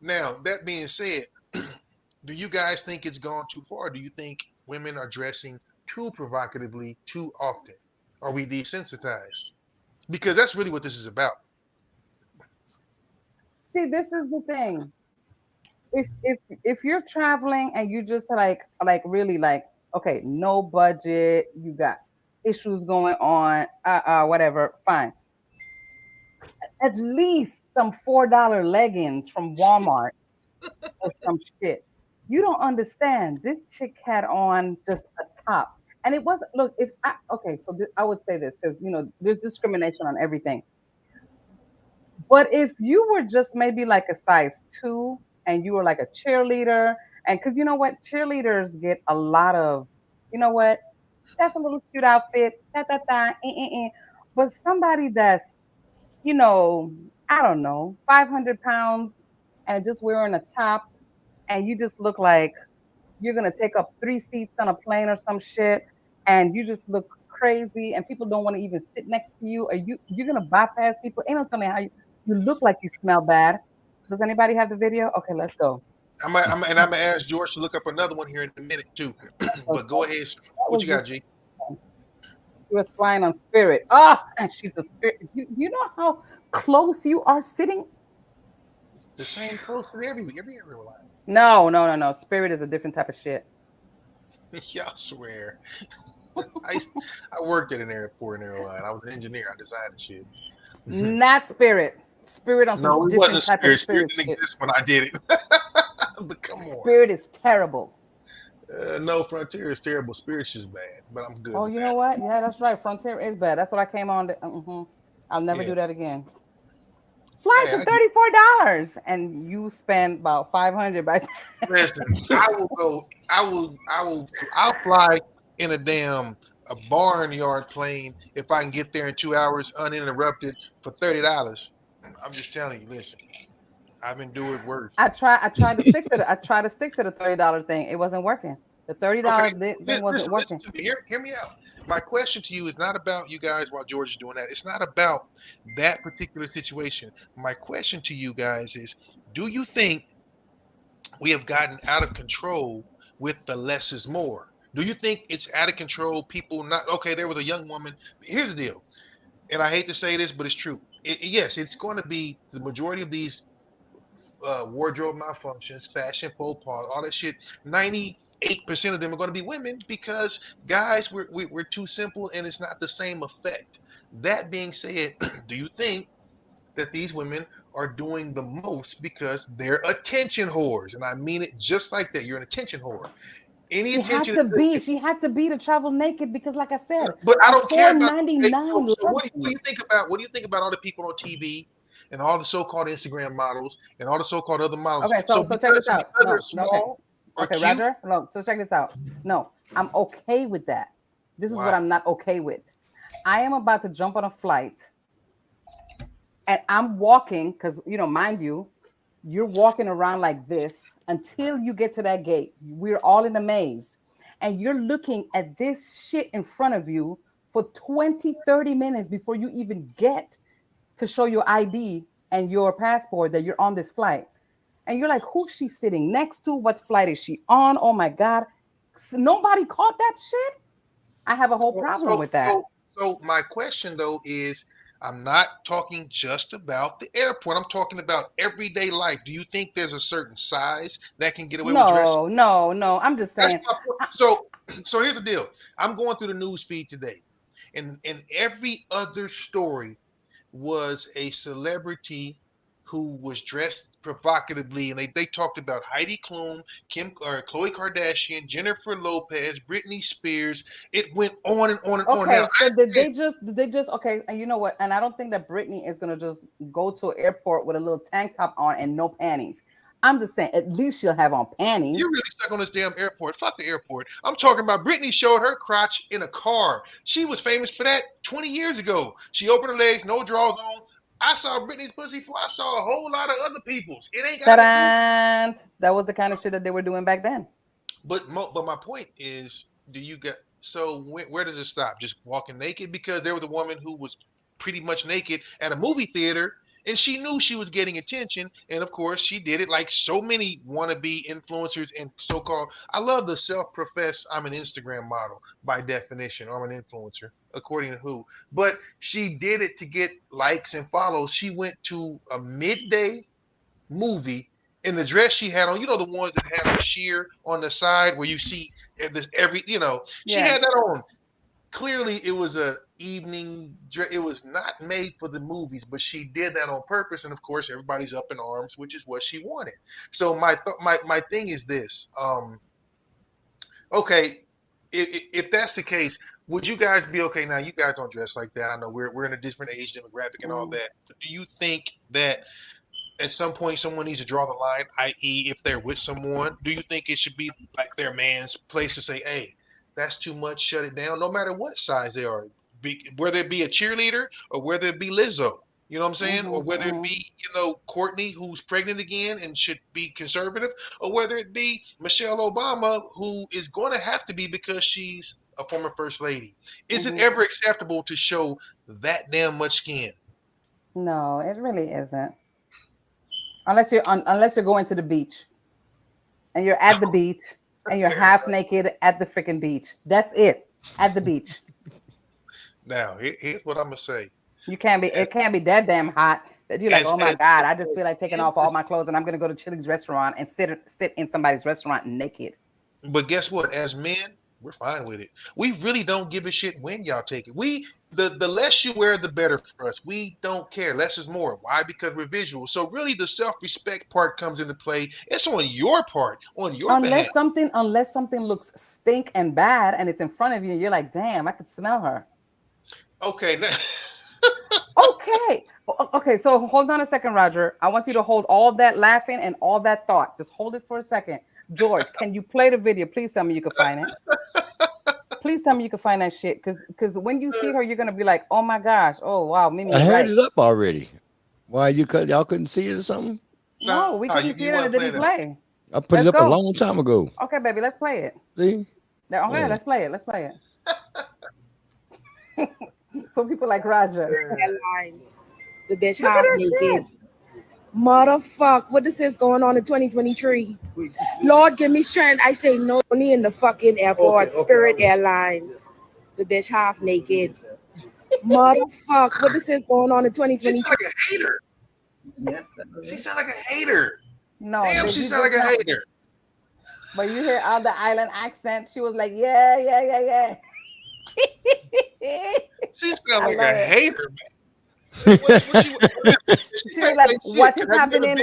Now, that being said, do you guys think it's gone too far? Do you think women are dressing too provocatively too often? Are we desensitized? Because that's really what this is about. See, this is the thing. If you're traveling and you just like really like, okay, no budget, you got issues going on, whatever, fine. At least some $4 leggings from Walmart or some shit. You don't understand. This chick had on just a top, and it wasn't. Look, I would say this because there's discrimination on everything. But if you were just maybe like a size 2. And you were like a cheerleader, and because you know what, cheerleaders get a lot of, that's a little cute outfit, but somebody that's, I don't know, 500 pounds and just wearing a top, and you just look like you're gonna take up 3 seats on a plane or some shit, and you just look crazy, and people don't want to even sit next to you, or you're gonna bypass people. Ain't no telling how you look like you smell bad. Does anybody have the video? Okay, let's go. I'm gonna ask George to look up another one here in a minute too. But go ahead. What you got, G? She was flying on Spirit. And she's a Spirit. You know how close you are sitting? The same close to every airline. No. Spirit is a different type of shit. Y'all swear. I worked at an airport and airline. I was an engineer. I designed shit. Not Spirit. Spirit on some different type of Spirit. Spirit didn't exist when I did it. But come on. Spirit is terrible. No, Frontier is terrible. Spirits is bad, but I'm good. Oh, with you that. know what? Yeah, that's right. Frontier is bad. That's what I came on. I'll never Yeah. do that again. Flights Hey, are $34, and you spend about $500 by. listen, I will go. I'll fly in a barnyard plane if I can get there in 2 hours uninterrupted for $30. I'm just telling you. Listen, I've endured worse. I tried to stick to the $30 thing. It wasn't working. The $30 thing wasn't Listen working. to me. Hear me out. My question to you is not about you guys while George is doing that. It's not about that particular situation. My question to you guys is, do you think we have gotten out of control with the less is more? Do you think it's out of control? People not okay. There was a young woman. Here's the deal, and I hate to say this, but it's true. Yes, it's going to be the majority of these wardrobe malfunctions, fashion faux pas, all that shit. 98% of them are going to be women because guys, we're too simple and it's not the same effect. That being said, do you think that these women are doing the most because they're attention whores? And I mean it just like that. You're an attention whore. Any She had attention to be. She had to be to travel naked because, like I said, but I a don't care about. $4.99 So what do you think about? What do you think about all the people on TV and all the so-called Instagram models and all the so-called other models? Okay, so check this out. Because No, they're small or okay, cute. Roger. No, so check this out. No, I'm okay with that. This is Why? what I'm not okay with. I am about to jump on a flight, and I'm walking because mind you, you're walking around like this until you get to that gate. We're all in a maze, and you're looking at this shit in front of you for 20-30 minutes before you even get to show your ID and your passport that you're on this flight. And you're like, who's she sitting next to? What flight is she on? Oh my God. Nobody caught that shit? I have a whole problem with that. So my question though is, I'm not talking just about the airport. I'm talking about everyday life. Do you think there's a certain size that can get away with dressing? No. I'm just saying. So here's the deal. I'm going through the news feed today, and every other story was a celebrity who was dressed provocatively, and they talked about Heidi Klum, Khloe Kardashian, Jennifer Lopez, Britney Spears. It went on and on and on. Okay, Now, so did they just okay? And you know what? And I don't think that Britney is gonna just go to an airport with a little tank top on and no panties. I'm just saying, at least she'll have on panties. You're really stuck on this damn airport. Fuck the airport. I'm talking about Britney showed her crotch in a car. She was famous for that 20 years ago. She opened her legs, no drawers on. I saw Britney's pussy before I saw a whole lot of other people's. It ain't got to do. That was the kind of shit that they were doing back then. But my point is, do you get so where does it stop? Just walking naked? Because there was a woman who was pretty much naked at a movie theater, and she knew she was getting attention, and of course she did it like so many wannabe influencers and so-called. I love the self-professed I'm an Instagram model by definition, or I'm an influencer according to who, but she did it to get likes and follows. She went to a midday movie in the dress she had on, the ones that have a sheer on the side where you see every, she had that on. Clearly it was a evening dress. It was not made for the movies, but she did that on purpose. And of course everybody's up in arms, which is what she wanted. So my thing is this, okay, if that's the case, would you guys be okay? Now you guys don't dress like that. I know we're in a different age demographic and all that. But do you think that at some point someone needs to draw the line, i.e. if they're with someone, do you think it should be like their man's place to say, hey, that's too much, shut it down, no matter what size they are, whether it be a cheerleader or whether it be Lizzo, you know what I'm saying? Or whether it be, Courtney, who's pregnant again and should be conservative, or whether it be Michelle Obama, who is going to have to be because she's a former first lady. Is it ever acceptable to show that damn much skin? No, it really isn't. Unless you're going to the beach and you're at the beach and you're half naked at the freaking beach. That's it. At the beach. Now, here's what I'm gonna say. It can't be that damn hot that you're like, oh my God, I just feel like taking off all my clothes and I'm gonna go to Chili's restaurant and sit in somebody's restaurant naked. But guess what? As men, We're fine with it. We really don't give a shit when y'all take it. The less you wear, the better for us. We don't care. Less is more. Why? Because we're visual. So really, the self-respect part comes into play. It's on your part, on your behalf. Unless something looks stink and bad, and it's in front of you, and you're like, damn, I could smell her. Okay. Okay. So hold on a second, Roger. I want you to hold all that laughing and all that thought. Just hold it for a second. George, can you play the video? Please tell me you can find it. Please tell me you can find that shit. Because when you see her, you're gonna be like, oh my gosh, oh wow, Mimi. I had it up already. Why y'all couldn't see it or something? No, we couldn't see it and it didn't play. I put it up a long time ago. Okay, baby, let's play it. See? Okay, let's play it. Let's play it. For people like Raja. Headlines. The bitch half naked. Motherfuck, what this is going on in 2023? Lord, give me strength. I say no only in the fucking airport. Spirit Airlines. The bitch half naked. Motherfuck, what this is going on in 2023? She's like a hater. Yes, she sound like a hater. No, damn, she sound like a hater. But you hear all the island accent. She was like, yeah. She sound like a hater, man. She was like, what is happening?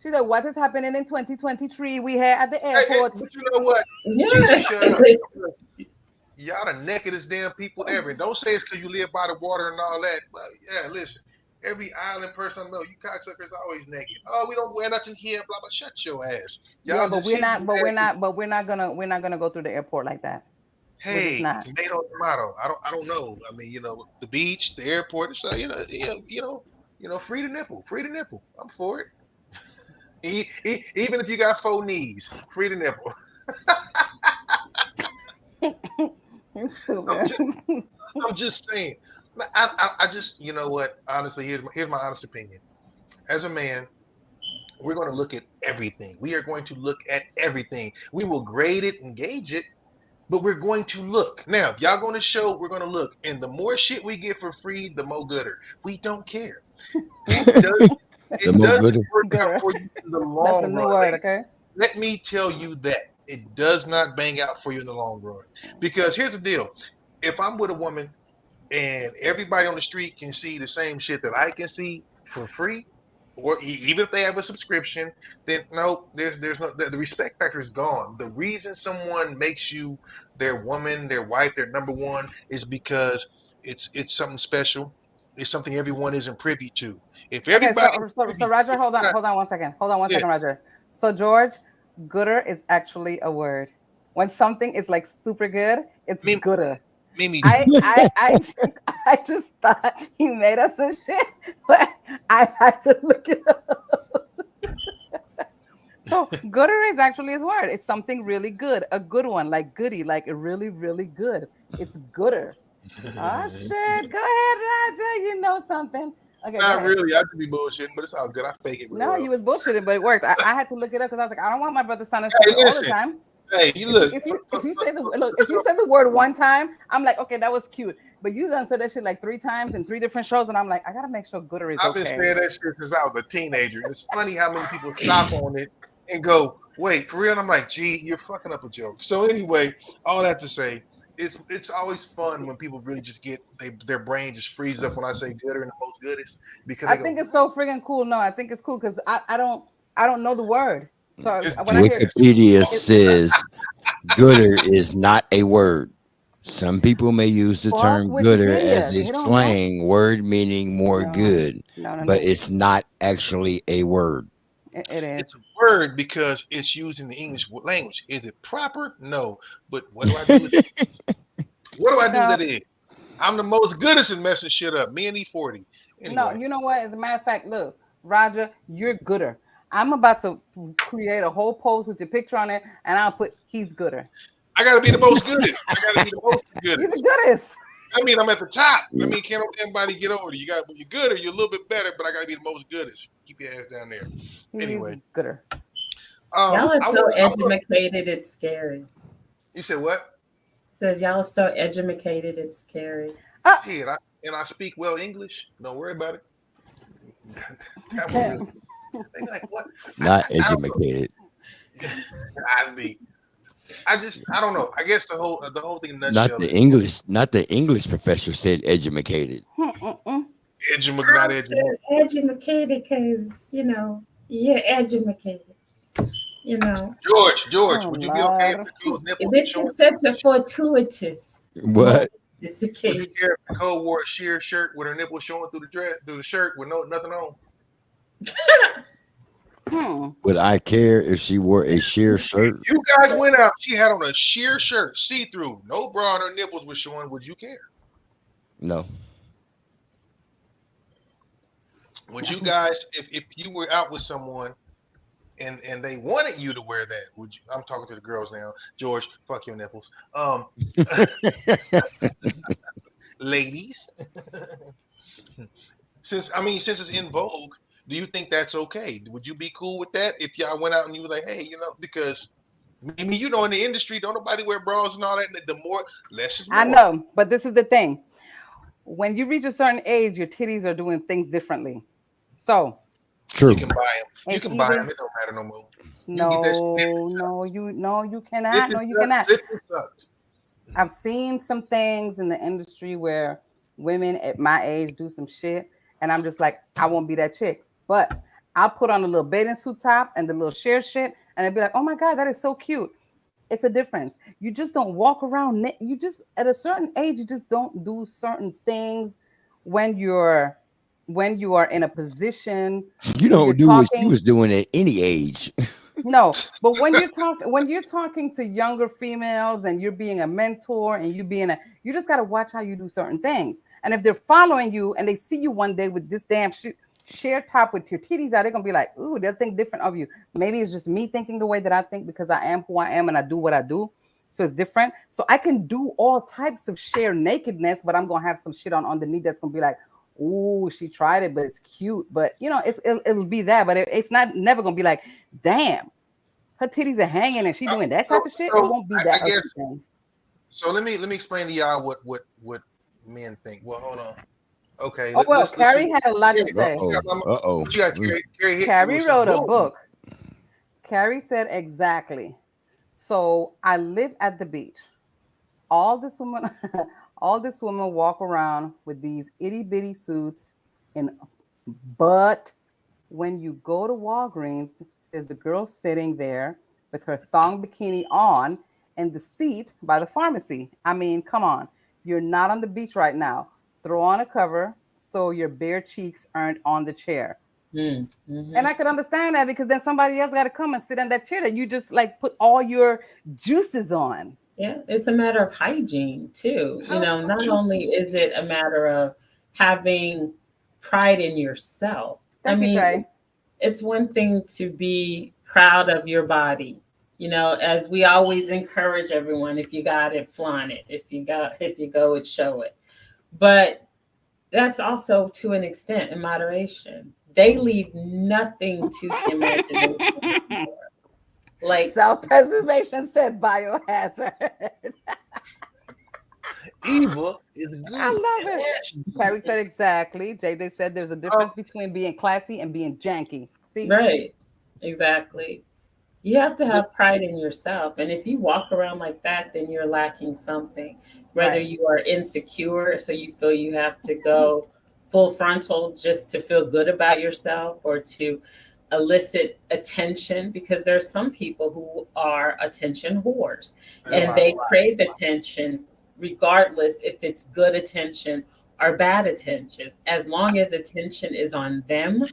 She said, what is happening in 2023? We here at the airport. But you know what? Jesus, shut up. Y'all the nakedest damn people ever. And don't say it's because you live by the water and all that. But yeah, listen. Every island person I know, you cocksuckers always naked. Oh, we don't wear nothing here, blah blah. Shut your ass. Y'all we're not gonna go through the airport like that. Hey, tomato. I don't know. I mean, the beach, the airport. So free the nipple. I'm for it. Even if you got 4 knees, free the nipple. You're stupid. I'm just saying. I just, you know what? Honestly, here's my honest opinion. As a man, we're going to look at everything. We are going to look at everything. We will grade it and gauge it, but we're going to look. Now, if y'all going to show, we're going to look. And the more shit we get for free, the more gooder. We don't care. It does work out for you in the long That's the new run. word, okay? Let me tell you that. It does not bang out for you in the long run. Because here's the deal. If I'm with a woman and everybody on the street can see the same shit that I can see for free, or even if they have a subscription, then no, there's no, the respect factor is gone. The reason someone makes you their woman, their wife, their number one is because it's something special. It's something everyone isn't privy to. If everybody, so Roger, hold on 1 second. Hold on one second, Roger. So George, gooder is actually a word. When something is like super good, it's gooder. Mimi. I just thought he made us some shit, but I had to look it up. So gooder is actually his word. It's something really good, a good one, like goody, like really, really good. It's gooder. Oh shit! Go ahead, Raja. You know something. Okay, not really. I could be bullshitting, but it's all good. I fake it. No, you was bullshitting, but it worked. I had to look it up because I was like, I don't want my brother sounding stupid all the time. Hey, you look. If you say the word one time, I'm like, okay, that was cute. But you done said that shit like 3 times in 3 different shows, and I'm like, I gotta make sure gooder is okay. I've been saying that shit since I was a teenager. It's funny how many people stop on it and go, "Wait, for real?" And I'm like, "Gee, you're fucking up a joke." So anyway, all that to say, it's always fun when people really just get their brain just freezes up when I say gooder and the most goodest, because I think it's so friggin' cool. No, I think it's cool because I don't know the word. So when Wikipedia says gooder is not a word. Some people may use the term gooder as a slang word meaning more good, but it's not actually a word. It is. It's a word because it's used in the English language. Is it proper? No. But what do I do with it? What do I do with it? I'm the most goodest in messing shit up. Me and E40. Anyway. No, you know what? As a matter of fact, look, Roger, you're gooder. I'm about to create a whole post with your picture on it, and I'll put he's gooder. I gotta be the most goodest. I gotta be the most goodest. You're the goodest. I mean, I'm at the top. I mean, can't everybody get over you? When you're gooder, you're a little bit better, but I gotta be the most goodest. Keep your ass down there. Anyway, gooder. Y'all are so educated, it's scary. You said what? Says y'all are so educated, it's scary. Yeah, and I speak well English. Don't worry about it. They like what? Not educated. I be. I don't know. I guess the whole thing in a Not nutshell the is English professor said educated. Educated because, you're educated. George, would you be okay if Nicole's nipples were This showing? is such a fortuitous. What? Would you care if Nicole wore a sheer shirt with her nipples showing through the shirt with nothing on? Would I care if she wore a sheer shirt? You guys went out. She had on a sheer shirt, see through, no bra, and her nipples were showing. Would you care? No. Would you guys, if you were out with someone and they wanted you to wear that, would you? I'm talking to the girls now. George, fuck your nipples. Ladies, since it's in vogue, do you think that's okay? Would you be cool with that if y'all went out and you were like, hey, because maybe in the industry, don't nobody wear bras and all that. The more, less is more. I know, but this is the thing. When you reach a certain age, your titties are doing things differently. So true. You can buy them. You can buy them. It don't matter no more. You cannot. No, you cannot. I've seen some things in the industry where women at my age do some shit, and I'm just like, I won't be that chick. But I'll put on a little bathing suit top and the little sheer shit, and I'd be like, oh my God, that is so cute. It's a difference. You just don't walk around. You just, at a certain age, you just don't do certain things when you are in a position. You don't do what she was doing at any age. No, but when you're talking to younger females and you're being a mentor and you just got to watch how you do certain things. And if they're following you and they see you one day with this damn sheer top with your titties out, they're gonna be like, ooh, they'll think different of you. Maybe it's just me thinking the way that I think because I am who I am and I do what I do. So it's different. So I can do all types of sheer nakedness, but I'm gonna have some shit on underneath that's gonna be like, ooh, she tried it, but it's cute. But it'll be that, but it's never gonna be like, damn, her titties are hanging and she doing that type of shit. It won't be that. So let me explain to y'all what men think. Well, hold on. Okay. Oh, well, Carrie had a lot to say. Carrie wrote a book. Carrie said exactly. So I live at the beach. All this woman walk around with these itty bitty suits, but when you go to Walgreens, there's a girl sitting there with her thong bikini on in the seat by the pharmacy. I mean, come on. You're not on the beach right now. Throw on a cover so your bare cheeks aren't on the chair. Mm-hmm. And I could understand that because then somebody else got to come and sit in that chair that you just like put all your juices on. Yeah, it's a matter of hygiene too. Not only is it a matter of having pride in yourself. It's one thing to be proud of your body. As we always encourage everyone, if you got it, flaunt it. If you go it, show it. But that's also to an extent in moderation. They leave nothing to the imagination. Like self-preservation said biohazard. Evil is good. I love it. Carrie said exactly. JJ said there's a difference between being classy and being janky. See? Right. Exactly. You have to have pride in yourself. And if you walk around like that, then you're lacking something. Whether you are insecure, so you feel you have to go full frontal just to feel good about yourself or to elicit attention, because there are some people who are attention whores and they crave attention regardless if it's good attention or bad attention. As long as attention is on them,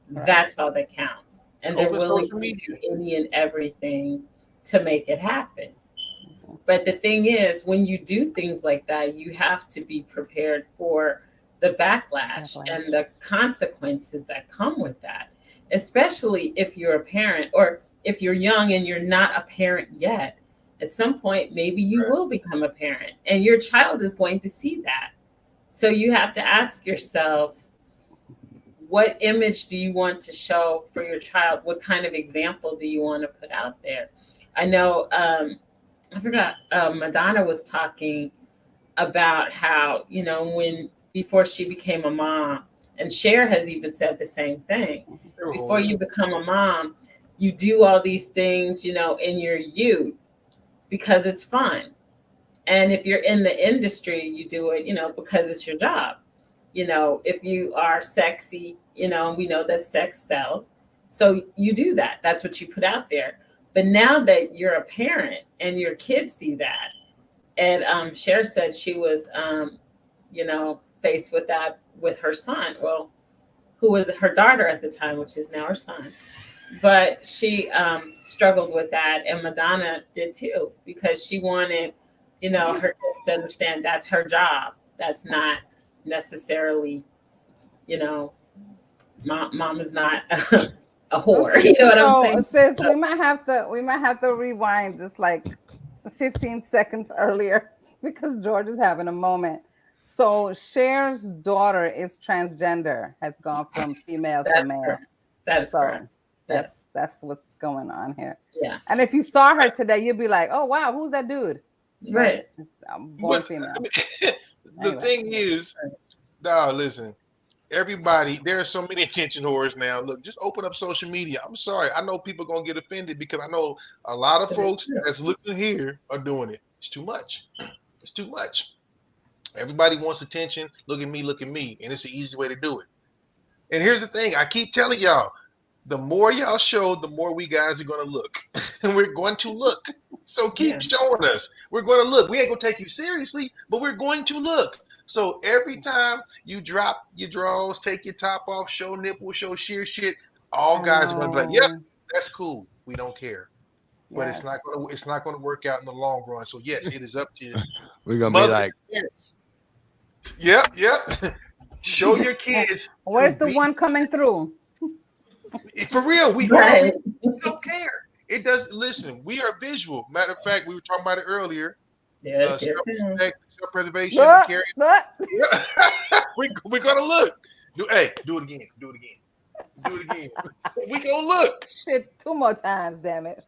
that's all that counts. And they're willing to do any and everything to make it happen. But the thing is, when you do things like that, you have to be prepared for the backlash and the consequences that come with that, especially if you're a parent or if you're young and you're not a parent yet. At some point, maybe you will become a parent and your child is going to see that. So you have to ask yourself, what image do you want to show for your child? What kind of example do you want to put out there? I know, I forgot, Madonna was talking about how, before she became a mom, and Cher has even said the same thing. Before you become a mom, you do all these things, in your youth, because it's fun. And if you're in the industry, you do it, because it's your job. If you are sexy, we know that sex sells. So you do that. That's what you put out there. But now that you're a parent and your kids see that, and Cher said she was, faced with that with her son. Well, who was her daughter at the time, which is now her son. But she struggled with that, and Madonna did too, because she wanted, her kids to understand that's her job. That's not necessarily, mom is not a whore. You know what I'm saying? Sis, we might have to rewind just like 15 seconds earlier because George is having a moment. So Cher's daughter is transgender, has gone from female to male. Correct. That's correct. That's what's going on here. Yeah. And if you saw her today, you'd be like, "Oh wow, who's that dude?" Right. Born female. The thing is, listen, everybody, there are so many attention whores now. Look, just open up social media. I'm sorry. I know people are going to get offended because I know a lot of folks that's looking here are doing it. It's too much. It's too much. Everybody wants attention. Look at me. And it's the easy way to do it. And here's the thing. I keep telling y'all, the more y'all show, the more we guys are going to look. And we're going to look. So keep showing us. We're going to look. We ain't going to take you seriously, but we're going to look. So every time you drop your drawers, take your top off, show nipple, show sheer shit, all guys are going to be like, yep, that's cool. We don't care. But it's not going to work out in the long run. So yes, it is up to you. We're going to be like, yep. Show your kids. Where's the one coming through? For real, we don't care. It does. Listen, we are visual. Matter of fact, we were talking about it earlier. Self-respect, self-preservation. We're gonna look. Do it again. We gonna look. Shit, 2 more times, damn it.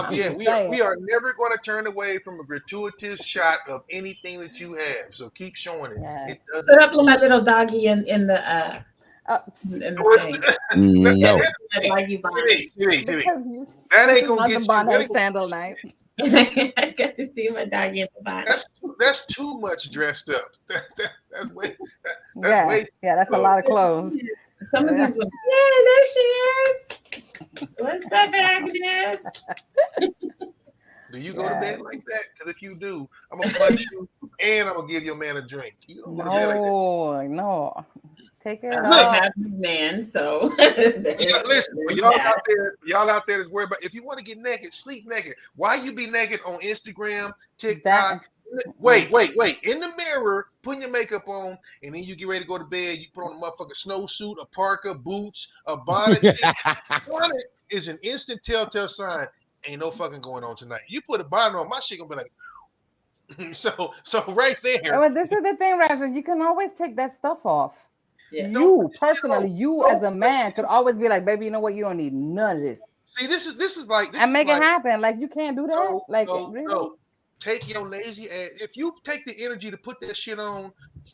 We are never going to turn away from a gratuitous shot of anything that you have. So keep showing it. Yes. Put up my little doggy in the thing. No. That ain't gonna get you. Sandal night. I got to see my doggy in the bottom. That's too much dressed up. That's way. That's a lot of clothes. Some of these women, there she is. What's up, Agnes? Do you go to bed like that? Because if you do, I'm gonna punch you and I'm gonna give your man a drink. You don't go to bed like that. No. Take it off. I have a man, so listen. Y'all out there that's worried about if you want to get naked, sleep naked. Why you be naked on Instagram, TikTok? Wait. In the mirror, putting your makeup on, and then you get ready to go to bed. You put on a motherfucking snowsuit, a parka, boots, a bonnet. Bonnet is an instant telltale sign. Ain't no fucking going on tonight. You put a bonnet on, my shit gonna be like. So right there. Well, this is the thing, Roger. You can always take that stuff off. Yeah. You as a man could always be like, baby, you know what? You don't need none of this. See, this is like and make it happen. Like you can't do that. No. Take your lazy ass. If you take the energy to put that shit on,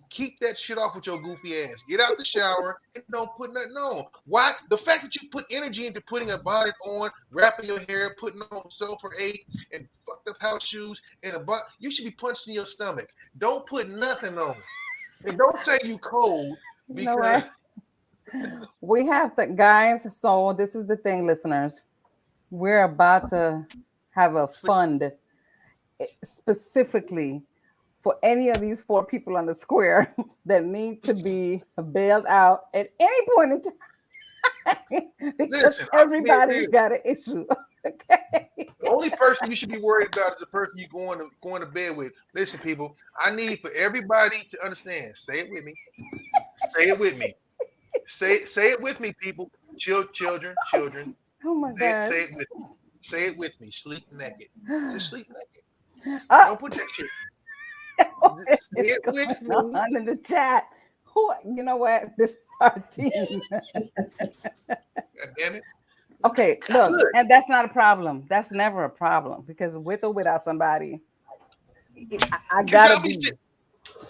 keep that shit off with your goofy ass. Get out the shower and don't put nothing on. Why? The fact that you put energy into putting a bonnet on, wrapping your hair, putting on Sulfur 8 and fucked up house shoes and a bonnet, you should be punched in your stomach. Don't put nothing on. And don't say you cold because we have to, guys. So this is the thing, listeners. We're about to have a fund specifically for any of these 4 people on the square that need to be bailed out at any point in time because everybody's got an issue. Okay. The only person you should be worried about is the person you're going to bed with. Listen, people, I need for everybody to understand. Say it with me. Say it with me. Say it with me, people. Children. Oh my God. Say it with me. Say it with me. Sleep naked. Just sleep naked. Don't put that shit. Say it with me. In the chat. You know what? This is our team. God damn it. Okay, look, and that's not a problem. That's never a problem because with or without somebody, I gotta be.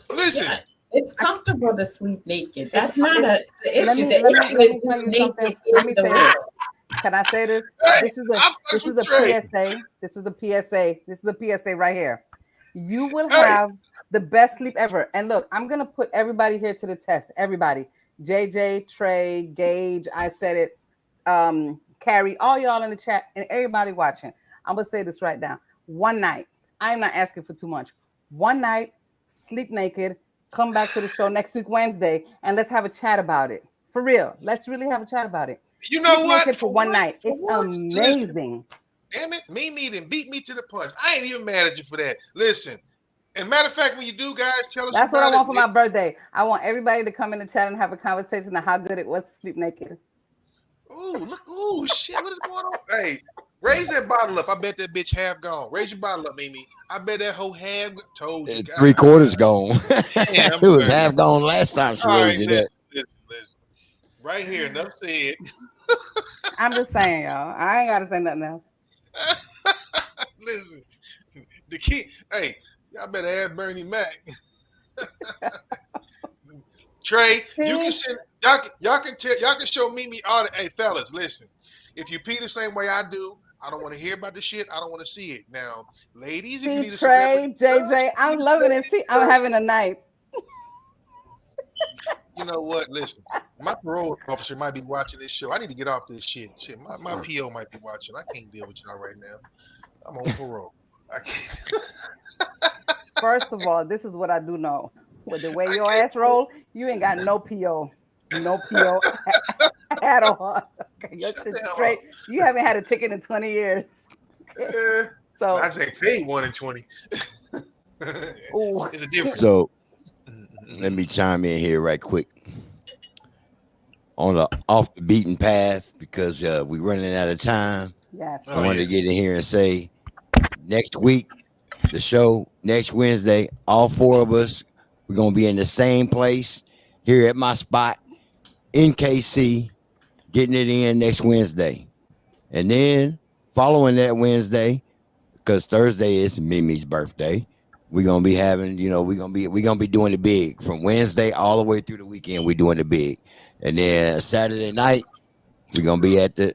Listen, yeah, it's comfortable to sleep naked. That's not the issue. Let me tell you something. Can I say this? Hey, This is a PSA. This is a PSA. This is a PSA right here. You will have the best sleep ever. And look, I'm gonna put everybody here to the test. Everybody, JJ, Trey, Gage, I said it. Carrie, all y'all in the chat, and everybody watching. I'm gonna say this right now. One night, I'm not asking for too much. One night, sleep naked. Come back to the show next week Wednesday, and let's have a chat about it. For real, let's really have a chat about it. You know Sleep what? naked for one night. It's amazing. Damn it, Mimi didn't beat me to the punch. I ain't even mad at you for that. Listen, and matter of fact, when you do, guys, tell us. That's what I about want for my birthday. I want everybody to come in the chat and have a conversation on how good it was to sleep naked. Ooh, look! Ooh, shit! What is going on? Hey, raise that bottle up. I bet that bitch half gone. Raise your bottle up, Mimi. I bet that whole half told you. 3/4 gone. Damn, It was half gone last time she raised it up. Listen. Right here, enough said. I'm just saying, y'all. I ain't gotta say nothing else. Listen, the key. Hey, y'all better ask Bernie Mac. Trey, you can send y'all can show Mimi all the. Hey, fellas, listen. If you pee the same way I do, I don't want to hear about the shit. I don't want to see it. Now, ladies, if you need a Trey, JJ, I'm loving it. See, I'm having a night. You know what? Listen, my parole officer might be watching this show. I need to get off this shit. Shit, my PO might be watching. I can't deal with y'all right now. I'm on parole. I can't. First of all, this is what I do know. With the way your ass roll, you ain't got no PO. No PO at all. Okay, your shit's straight. You haven't had a ticket in 20 years. Okay. So I say paid 1 in 20. It's a difference. So let me chime in here right quick. On the off the beaten path, because we're running out of time. Yes. I wanted to get in here and say next week, the show, next Wednesday, all 4 of us, we're going to be in the same place here at my spot in KC, getting it in next Wednesday. And then following that Wednesday, because Thursday is Mimi's birthday, we're going to be having, we're going to be doing the big from Wednesday all the way through the weekend. We're doing the big. And then Saturday night, we're going to be at the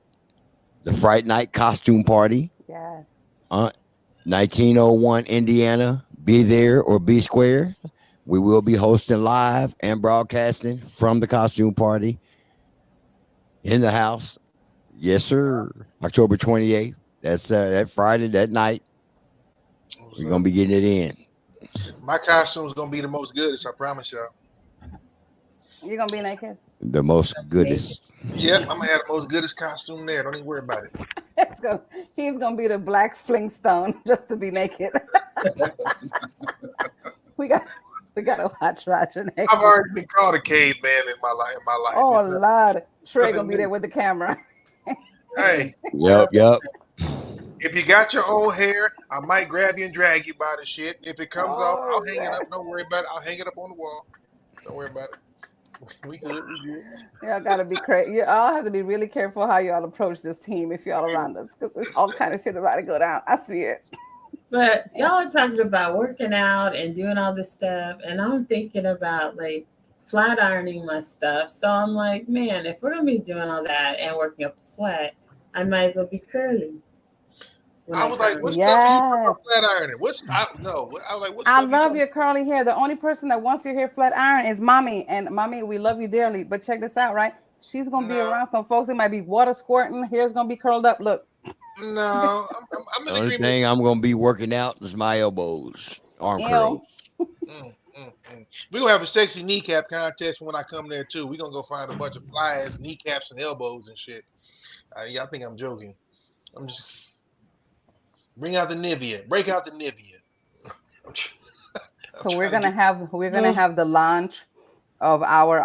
Fright Night costume party. Yes. 1901 Indiana. Be there or be square. We will be hosting live and broadcasting from the costume party in the house. Yes, sir. October 28th. That's that Friday, that night. We're going to be getting it in. My costume is going to be the most goodest, I promise y'all. You're going to be naked? The most goodest. Yeah, I'm going to have the most goodest costume there. Don't even worry about it. He's going to be the Black Flintstone just to be naked. We got to watch Roger naked. I've already been called a caveman in my life. Oh, Lord. Trey going to be there with the camera. Hey. Yep. If you got your own hair, I might grab you and drag you by the shit. If it comes off, I'll hang it up. Don't worry about it. I'll hang it up on the wall. Don't worry about it. We good. Y'all gotta be crazy. You all have to be really careful how y'all approach this team if y'all around us, because there's all kind of shit about to go down. I see it. But y'all are talking about working out and doing all this stuff, and I'm thinking about like flat ironing my stuff. So I'm like, man, if we're gonna be doing all that and working up a sweat, I might as well be curly. I was like, "What's up? Flat ironing? I love your curly hair. The only person that wants your hair flat iron is Mommy, and Mommy, we love you dearly. But check this out, right? She's gonna be around some folks. It might be water squirting. Hair's gonna be curled up. Look. No, I'm the only thing I'm gonna be working out is my elbows, arm curls. We're gonna have a sexy kneecap contest when I come there too. We're gonna go find a bunch of fly-ass kneecaps and elbows and shit. Y'all think I'm joking? I'm just. Bring out the Nivea. Break out the Nivea. So we're gonna have the launch of our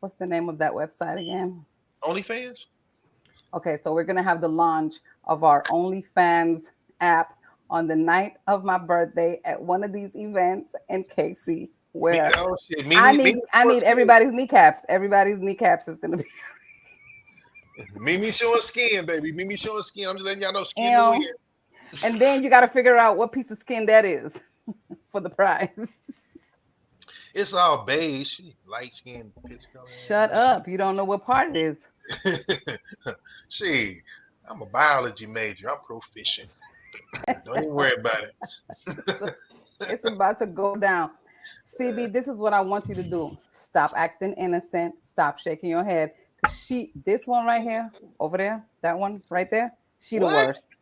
what's the name of that website again? OnlyFans? Okay, so we're gonna have the launch of our OnlyFans app on the night of my birthday at one of these events in KC where I need everybody's kneecaps. Everybody's kneecaps is gonna be Mimi showing skin, baby. Mimi showing skin. I'm just letting y'all know skin will win. And then you got to figure out what piece of skin that is for the prize. It's all beige, light skin, pitch color. Shut up! You don't know what part it is. See, I'm a biology major. I'm proficient. Don't even worry about it. It's about to go down. CB, this is what I want you to do. Stop acting innocent. Stop shaking your head. This one right here, over there, that one right there, she the worst.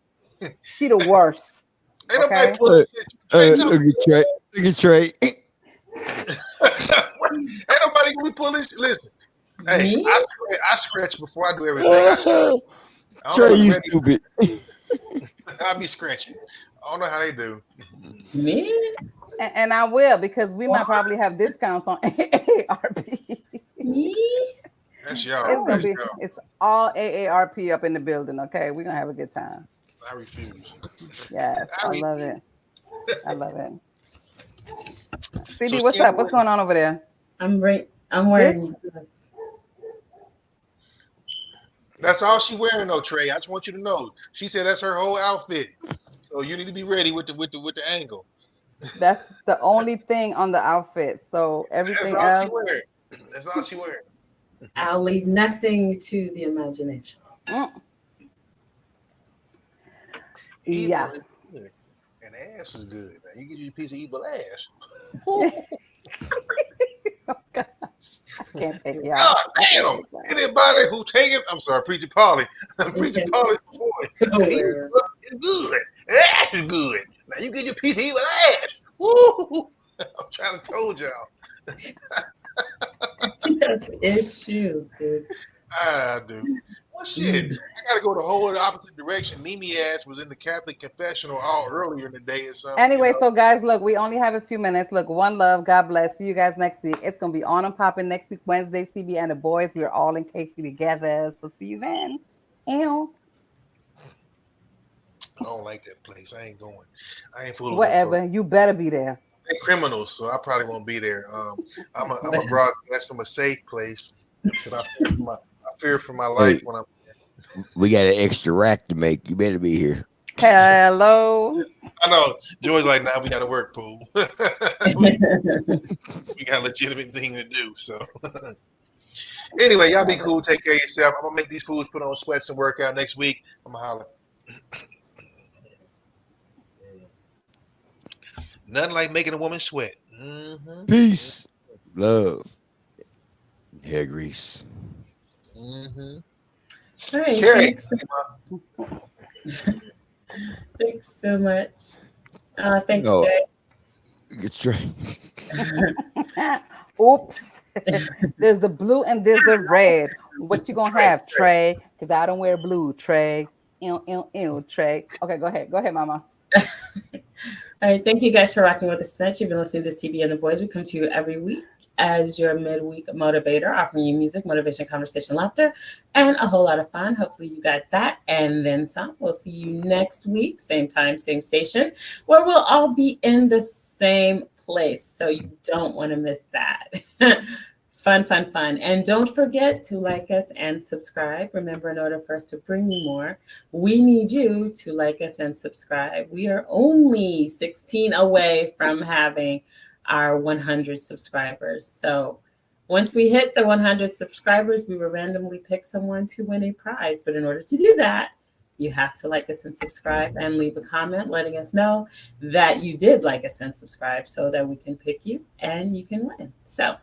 She the worst. Ain't Okay? nobody pulling shit. Look at Trey. Look at Trey. Ain't nobody gonna be pulling shit. Listen, hey, Me? I scratch before I do everything. I don't Trey, know you if stupid. I'll be scratching. I don't know how they do. Me? And I will, because we might probably have discounts on AARP. Me? That's y'all. It's gonna That's be. y'all. It's all AARP up in the building. Okay, we're gonna have a good time. I refuse. Yes, I love it. I love it. CB, So what's up? What's going on over there? I'm wearing this. That's all she wearing though, Trey. I just want you to know. She said that's her whole outfit. So you need to be ready with the angle. That's the only thing on the outfit. So everything else. That's all she wearing. I'll leave nothing to the imagination. Yeah. And ass is good. Now you get you a piece of evil ass. Oh, gosh. I can't take it out. God damn! Anybody who take it, I'm sorry, Preacher Polly. Preacher Polly's boy. It's good. Ass is good. Now you get your piece of evil ass. Woo! I'm trying to told y'all. That's issues, dude. I do. Well, shit. I gotta go the whole opposite direction. Mimi ass was in the Catholic confessional all earlier in the day or something. Anyway, so guys, look, we only have a few minutes. Look, one love. God bless. See you guys next week. It's gonna be on and popping next week, Wednesday. CB and the boys. We're all in KC together. So see you then. Ew. I don't like that place. I ain't going. I ain't fooling. Whatever. You better be there. They're criminals, so I probably won't be there. I'm a broadcast from a safe place because I fear for my life when I'm there. We got an extra rack to make. You better be here. Hello. I know. Joy's like, nah, we got to work, Pooh. we got a legitimate thing to do. So anyway, y'all be cool. Take care of yourself. I'm gonna make these fools put on sweats and work out next week. I'm gonna holler. Nothing like making a woman sweat. Mm-hmm. Peace, love, hair grease. Mm-hmm. All right. Carrie. Thanks so much. Thanks, No. Jay. Get straight. Oops. There's the blue and there's the red. What you gonna have, Trey? Because I don't wear blue, Trey. Ew, Trey. Okay, go ahead. Go ahead, Mama. All right, thank you guys for rocking with us tonight. You've been listening to CB and the Boys. We come to you every week as your midweek motivator, offering you music, motivation, conversation, laughter, and a whole lot of fun. Hopefully you got that and then some. We'll see you next week, same time, same station, where we'll all be in the same place. So you don't want to miss that. Fun. And don't forget to like us and subscribe. Remember, in order for us to bring you more, we need you to like us and subscribe. We are only 16 away from having our 100 subscribers. So once we hit the 100 subscribers, we will randomly pick someone to win a prize. But in order to do that, you have to like us and subscribe and leave a comment letting us know that you did like us and subscribe so that we can pick you and you can win. So,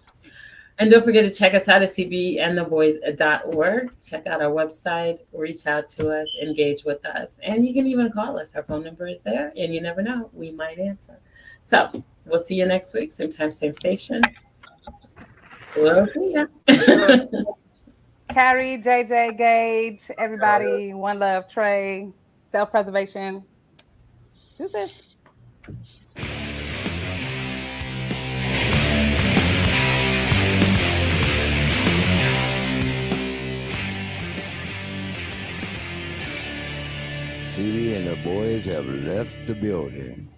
and don't forget to check us out at cbandtheboys.org. Check out our website, reach out to us, engage with us, and you can even call us. Our phone number is there, and you never know, we might answer. So we'll see you next week, same time, same station. Love you. Carrie, JJ, Gage, everybody, one love, Trey, self-preservation. Who's this? CB and the boys have left the building.